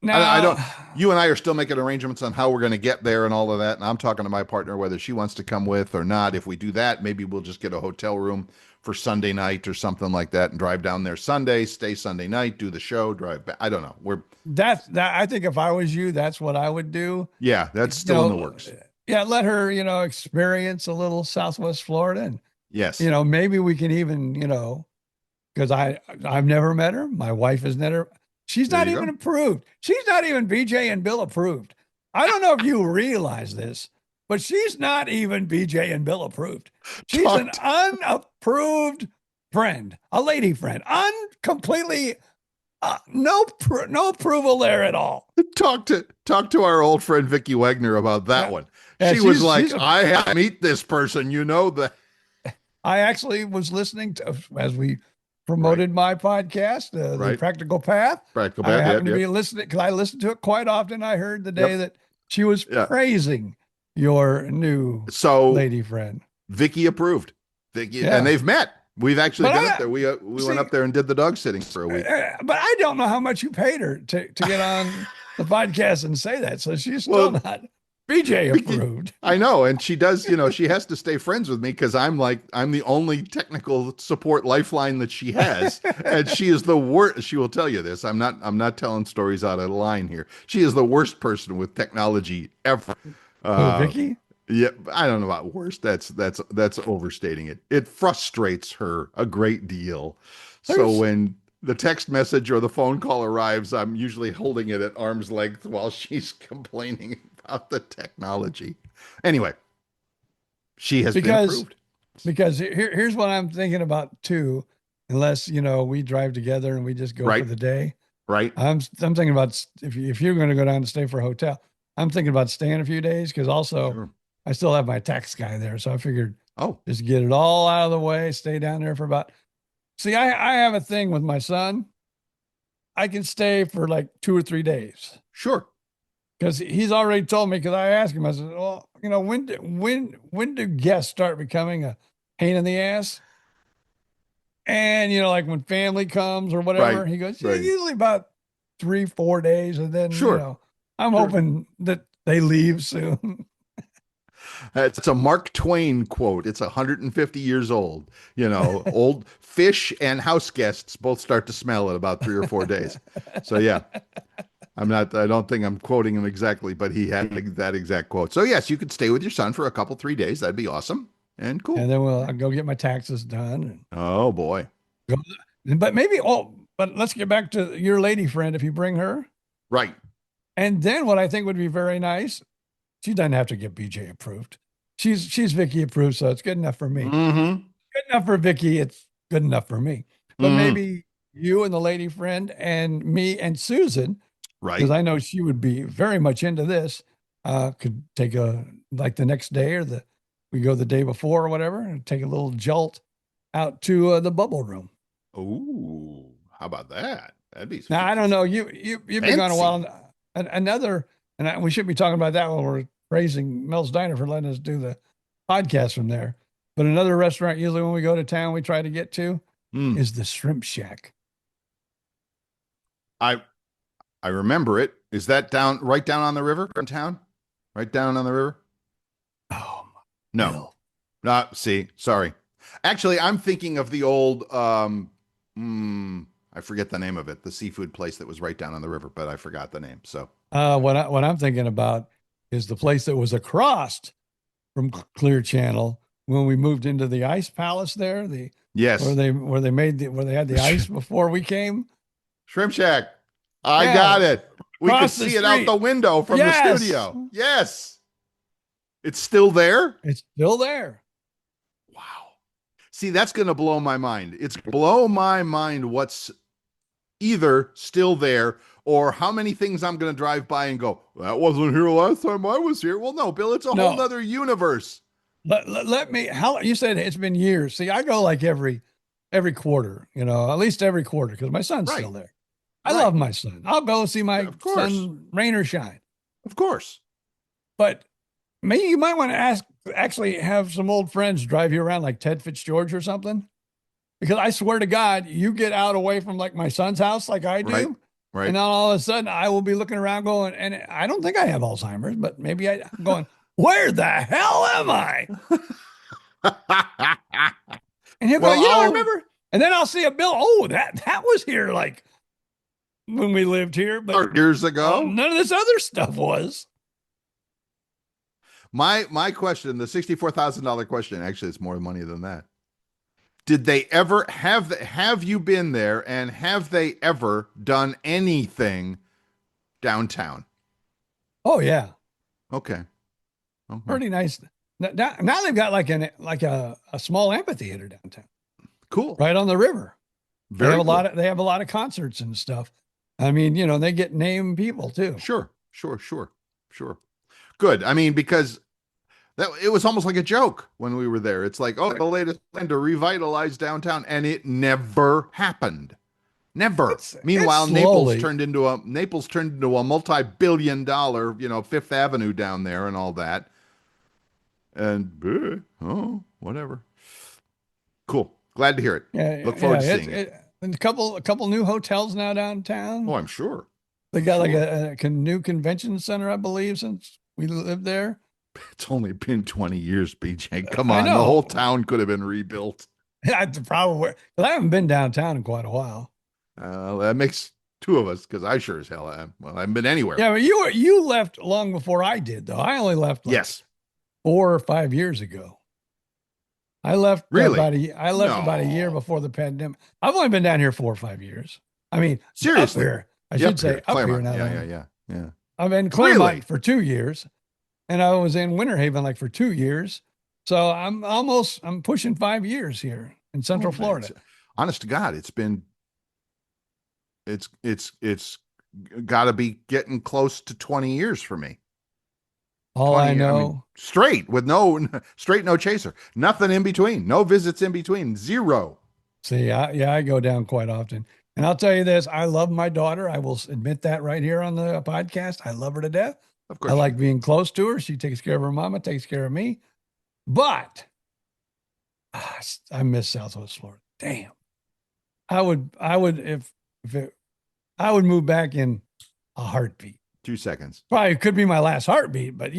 Now, I don't. You and I are still making arrangements on how we're going to get there and all of that. And I'm talking to my partner whether she wants to come with or not. If we do that, maybe we'll just get a hotel room for Sunday night or something like that and drive down there Sunday, stay Sunday night, do the show, drive back. I don't know. I think if I was you, that's what I would do. Yeah, that's still in the works. Yeah, let her, experience a little Southwest Florida. And, yes. Maybe we can even, because I've never met her. My wife has never. She's not even approved. She's not even BJ and Bill approved. I don't know if you realize this, but she's not even BJ and Bill approved. She's an unapproved friend, a lady friend, completely no approval there at all. Talk to our old friend Vicki Wagner about that one. Yeah, she was like, I have to meet this person. That. I actually was listening to, as we promoted my podcast, The Practical Path. I happened to be listening because I listened to it quite often. I heard the day that she was praising your new lady friend. Vicki approved. And they've met. We've actually been up there. We went up there and did the dog sitting for a week. But I don't know how much you paid her to get on the podcast and say that. So she's still not BJ approved. I know. And she does, she has to stay friends with me because I'm the only technical support lifeline that she has. And she is the worst. She will tell you this. I'm not telling stories out of line here. She is the worst person with technology ever. Vicki? Yeah, I don't know about worst. That's overstating it. It frustrates her a great deal. So when the text message or the phone call arrives, I'm usually holding it at arm's length while she's complaining about the technology. Anyway, she has been approved. Because here's what I'm thinking about too. Unless we drive together and we just go for the day. Right. I'm thinking about if you're going to go down to stay for a hotel, I'm thinking about staying a few days because also I still have my tax guy there, so I figured just get it all out of the way, stay down there for about. See, I have a thing with my son. I can stay for like 2 or 3 days. Sure. Because he's already told me, because I asked him, I said, well, when do guests start becoming a pain in the ass? And, like when family comes or whatever, he goes, usually about 3-4 days. And then, I'm hoping that they leave soon. It's a Mark Twain quote. It's 150 years old. Old fish and house guests both start to smell in about 3 or 4 days. So, yeah. I don't think I'm quoting him exactly, but he had that exact quote. So yes, you could stay with your son for a couple, 3 days. That'd be awesome and cool. And then I'll go get my taxes done. Oh boy. But but let's get back to your lady friend. If you bring her. Right. And then what I think would be very nice, she doesn't have to get BJ approved. She's Vicki approved. So it's good enough for me. Mm-hmm. Good enough for Vicki. It's good enough for me, but maybe you and the lady friend and me and Susan, right? Because I know she would be very much into this. Could take the next day or we go the day before or whatever and take a little jolt out to the bubble room. Ooh, how about that? That'd be. Now I don't know. You've been gone a while. We should be talking about that while we're praising Mel's Diner for letting us do the podcast from there. But another restaurant, usually when we go to town, we try to get to is the Shrimp Shack. I remember it. Is that right down on the river in town? Right down on the river? Oh, no. No, see, sorry. Actually, I'm thinking of the old, I forget the name of it, the seafood place that was right down on the river, but I forgot the name. So what I'm thinking about is the place that was across from Clear Channel when we moved into the Ice Palace there. Yes, where they had the ice before we came. Shrimp Shack. I got it. We could see it out the window from the studio. Yes. It's still there? It's still there. Wow. See, that's going to blow my mind. It's blow my mind what's either still there or how many things I'm going to drive by and go, that wasn't here last time I was here. Well, no, Bill, it's a whole nother universe. Let me, you said it's been years. See, I go like every quarter, at least every quarter because my son's still there. I love my son. I'll go see my son rain or shine. Of course. But maybe you might want to actually have some old friends drive you around like Ted Fitzgeorge or something. Because I swear to God, you get out away from like my son's house like I do. Right. And then all of a sudden I will be looking around going, and I don't think I have Alzheimer's, but maybe I'm going, where the hell am I? And he'll go, I remember. And then I'll see a bill. Oh, that was here like when we lived here, but years ago. None of this other stuff was. My question, the $64,000 question, actually, it's more money than that. Did they ever have you been there, and have they ever done anything downtown? Oh yeah. Okay. Pretty nice. Now they've got like a small amphitheater downtown. Cool. Right on the river. They have a lot of concerts and stuff. I mean, they get name people too. Sure. Good. I mean, because it was almost like a joke when we were there. It's like, the latest plan to revitalize downtown, and it never happened. Never. Meanwhile, Naples turned into a multi-billion-dollar, Fifth Avenue down there and all that. And whatever. Cool. Glad to hear it. Yeah, look forward to seeing it. And a couple new hotels now downtown. Oh, I'm sure. They got like a new convention center, I believe, since we lived there. It's only been 20 years, BJ. Come on, the whole town could have been rebuilt. Yeah, probably. But I haven't been downtown in quite a while. That makes two of us, because I sure as hell am. Well, I haven't been anywhere. Yeah, but you left long before I did, though. I only left 4 or 5 years ago. I left about a year before the pandemic. I've only been down here 4 or 5 years. I mean, seriously, up here. I should say up here now. Yeah. I've been in Claremont for 2 years, and I was in Winter Haven for 2 years. So I'm pushing 5 years here in Central Florida. Honest to God, it's got to be getting close to 20 years for me. All I know, I mean, straight no chaser, nothing in between, no visits in between, zero. See, I go down quite often, and I'll tell you this: I love my daughter. I will admit that right here on the podcast. I love her to death. Of course, I like being close to her. She takes care of her mama, takes care of me. But I miss Southwest Florida. Damn, I would I would move back in a heartbeat. 2 seconds. Probably could be my last heartbeat, but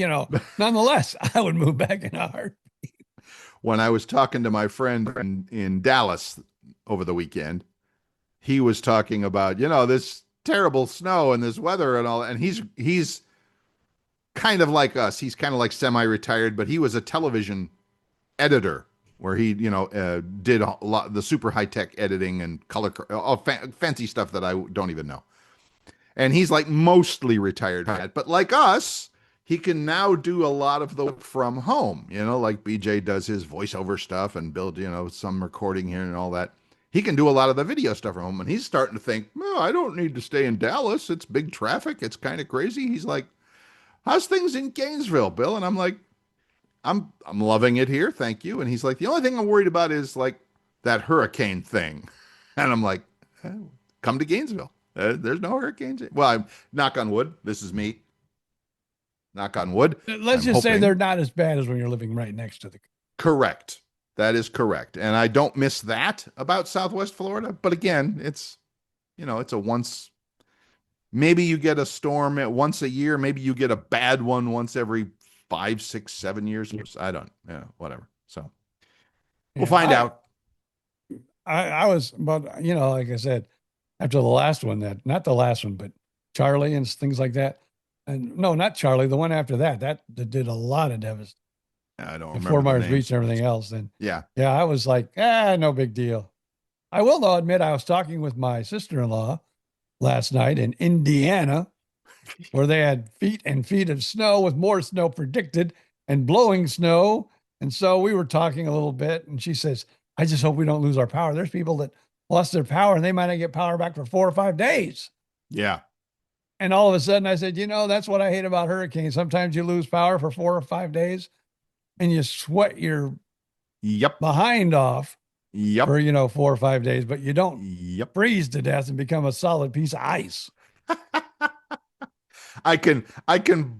nonetheless, I would move back in a heartbeat. When I was talking to my friend in Dallas over the weekend, he was talking about, this terrible snow and this weather and all, and he's kind of like us. He's kind of like semi-retired, but he was a television editor where he, did a lot the super high-tech editing and color, fancy stuff that I don't even know. And he's like mostly retired, but like us, he can now do a lot of the work from home, like BJ does his voiceover stuff and build, some recording here and all that. He can do a lot of the video stuff from home, and he's starting to think, no, I don't need to stay in Dallas. It's big traffic. It's kind of crazy. He's like, how's things in Gainesville, Bill? And I'm like, I'm loving it here. Thank you. And he's like, the only thing I'm worried about is like that hurricane thing. And I'm like, come to Gainesville. There's no hurricanes. Well, I'm knock on wood. This is me. knock on wood. Let's just say they're not as bad as when you're living right next to the. Correct. That is correct. And I don't miss that about Southwest Florida. But again, it's a once, maybe you get a storm once a year. Maybe you get a bad one once every 5, 6, 7 years. I don't, whatever. So we'll find out. I was, but like I said, after the last one, not the last one, but Charlie and things like that. And no, not Charlie, the one after that did a lot of devastation. I don't remember. Fort Myers Beach and everything else. And yeah, I was like, no big deal. I will though admit I was talking with my sister-in-law last night in Indiana, where they had feet and feet of snow with more snow predicted and blowing snow. And so we were talking a little bit, and she says, I just hope we don't lose our power. There's people that lost their power and they might not get power back for 4 or 5 days. Yeah. And all of a sudden I said, that's what I hate about hurricanes. Sometimes you lose power for 4 or 5 days and you sweat your behind off for, 4 or 5 days, but you don't freeze to death and become a solid piece of ice. I can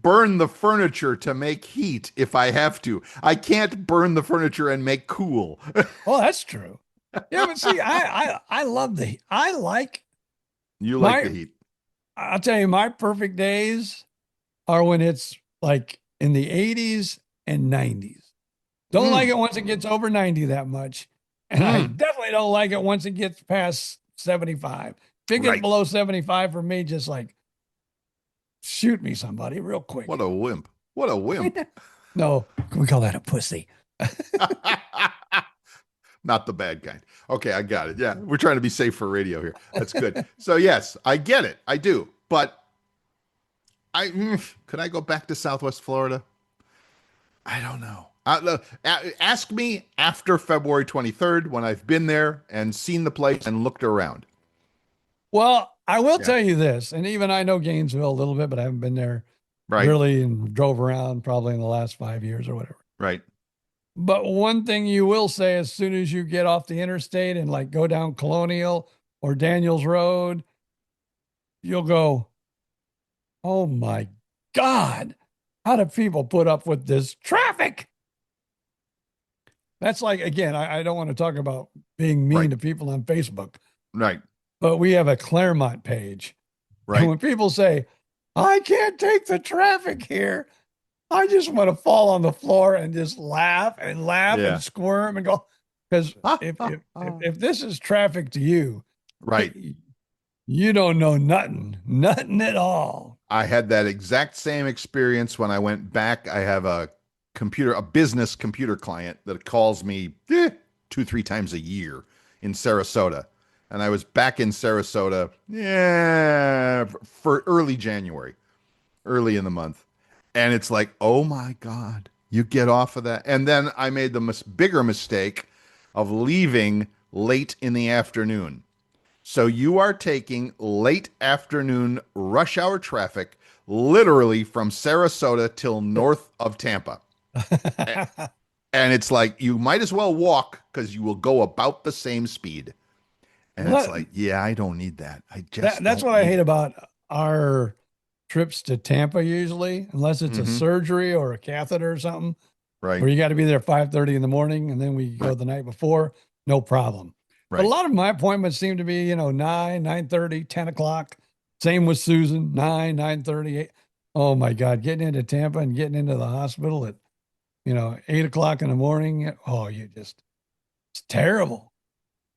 burn the furniture to make heat if I have to. I can't burn the furniture and make cool. Well, that's true. Yeah, but see, I love the heat. You like the heat. I'll tell you, my perfect days are when it's like in the 80s and 90s. Don't like it once it gets over 90 that much. And I definitely don't like it once it gets past 75. If it gets below 75 for me, just like shoot me somebody real quick. What a wimp. No, we call that a pussy. Not the bad kind. Okay, I got it. Yeah, we're trying to be safe for radio here. That's good. So yes, I get it. I do. But could I go back to Southwest Florida? I don't know. Ask me after February 23rd when I've been there and seen the place and looked around. Well, I will tell you this, and even I know Gainesville a little bit, but I haven't been there really and drove around probably in the last 5 years or whatever. Right. But one thing you will say, as soon as you get off the interstate and like go down Colonial or Daniels Road, you'll go, oh my God, how do people put up with this traffic? That's like, again, I don't want to talk about being mean to people on Facebook. Right. But we have a Claremont page. Right. And when people say, I can't take the traffic here, I just want to fall on the floor and just laugh and squirm and go. Because if this is traffic to you, right, you don't know nothing at all. I had that exact same experience when I went back. I have a business computer client that calls me 2-3 times a year in Sarasota. And I was back in Sarasota, for early January, early in the month. And it's like, oh my God, you get off of that. And then I made the bigger mistake of leaving late in the afternoon. So you are taking late afternoon rush hour traffic, literally from Sarasota till north of Tampa. And it's like, you might as well walk because you will go about the same speed. And it's like, I don't need that. That's what I hate about our trips to Tampa usually, unless it's a surgery or a catheter or something. Right. Where you got to be there 5:30 in the morning and then we go the night before, no problem. Right. But a lot of my appointments seem to be, 9, 9:30, 10 o'clock. Same with Susan, 9, 9:30, 8. Oh my God, getting into Tampa and getting into the hospital at, 8 o'clock in the morning. Oh, it's terrible.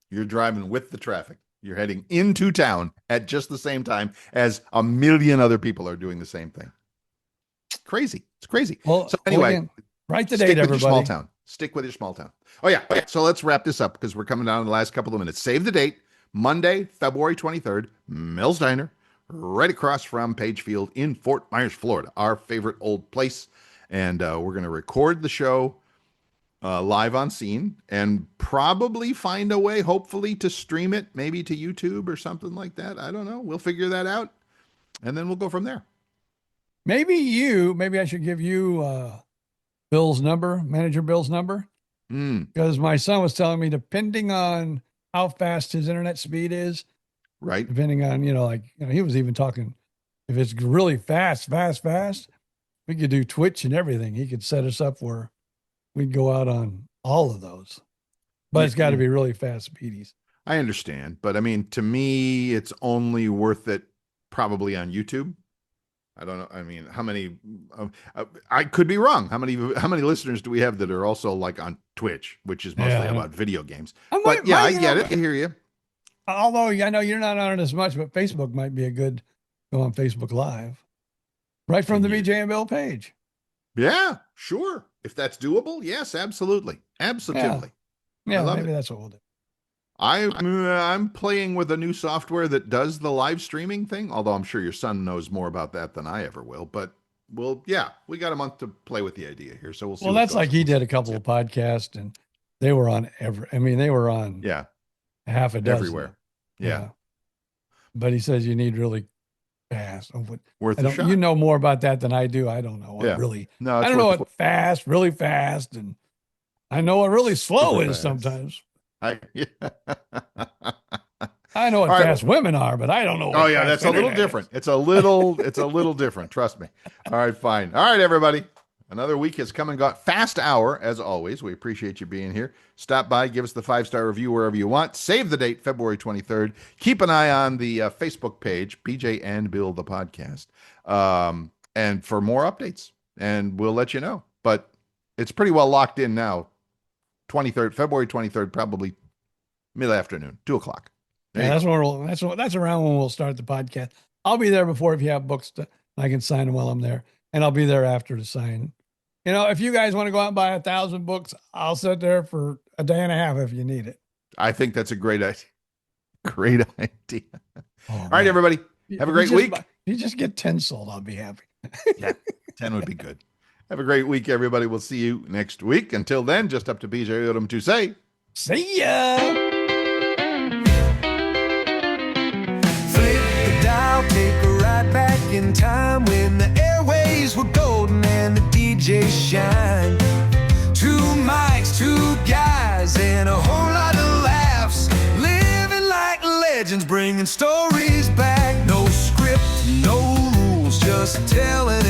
You're driving with the traffic. You're heading into town at just the same time as a million other people are doing the same thing. Crazy. It's crazy. Well, so anyway, again, write the date, everybody. Small town. Stick with your small town. Oh yeah. Okay. So let's wrap this up because we're coming down to the last couple of minutes. Save the date. Monday, February 23rd, Mills Diner, right across from Page Field in Fort Myers, Florida, our favorite old place. And we're going to record the show live on scene and probably find a way, hopefully, to stream it, maybe to YouTube or something like that. I don't know. We'll figure that out. And then we'll go from there. Maybe I should give you Manager Bill's number. Because my son was telling me, depending on how fast his internet speed is, right? Depending on, he was even talking, if it's really fast, we could do Twitch and everything. He could set us up where we'd go out on all of those. But it's got to be really fast speedies. I understand. But I mean, to me, it's only worth it probably on YouTube. I don't know. I mean, how many? I could be wrong. How many listeners do we have that are also like on Twitch, which is mostly about video games? I get it. I hear you. Although I know you're not on it as much, but Facebook might be a good go on Facebook Live, right from the BJ and Bill page. Yeah, sure. If that's doable, yes, absolutely, absolutely. Yeah, maybe that's what we'll do. I'm playing with a new software that does the live streaming thing, although I'm sure your son knows more about that than I ever will. But we got a month to play with the idea here, so we'll see. Well, that's like he did a couple of podcasts, and they were on they were on half a dozen everywhere. Yeah. But he says you need really fast. Worth a shot. You know more about that than I do. I don't know what really. No, I don't know what fast, really fast, and I know what really slow is sometimes. I know what fast women are, but I don't know. Oh yeah, that's a little different. It's a little different. Trust me. All right, fine. All right, everybody. Another week has come and got. Fast hour, as always. We appreciate you being here. Stop by, give us the 5-star review wherever you want. Save the date, February 23rd. Keep an eye on the Facebook page, BJ and Bill the podcast, and for more updates. And we'll let you know. But it's pretty well locked in now. February 23rd, probably mid-afternoon, 2:00. That's around when we'll start the podcast. I'll be there before if you have books I can sign them while I'm there, and I'll be there after to sign. You know, if you guys want to go out and buy 1,000 books, I'll sit there for a day and a half if you need it. I think that's a great idea. Great idea. All right, everybody, have a great week. If you just get 10 sold, I'll be happy. Yeah, 10 would be good. Have a great week, everybody. We'll see you next week. Until then, just up to BJ Odom to say, see ya. Flip the dial, take a ride back in time when the airways were golden and the DJs shine. 2 mics, 2 guys, and a whole lot of laughs. Living like legends, bringing stories back. No script, no rules, just telling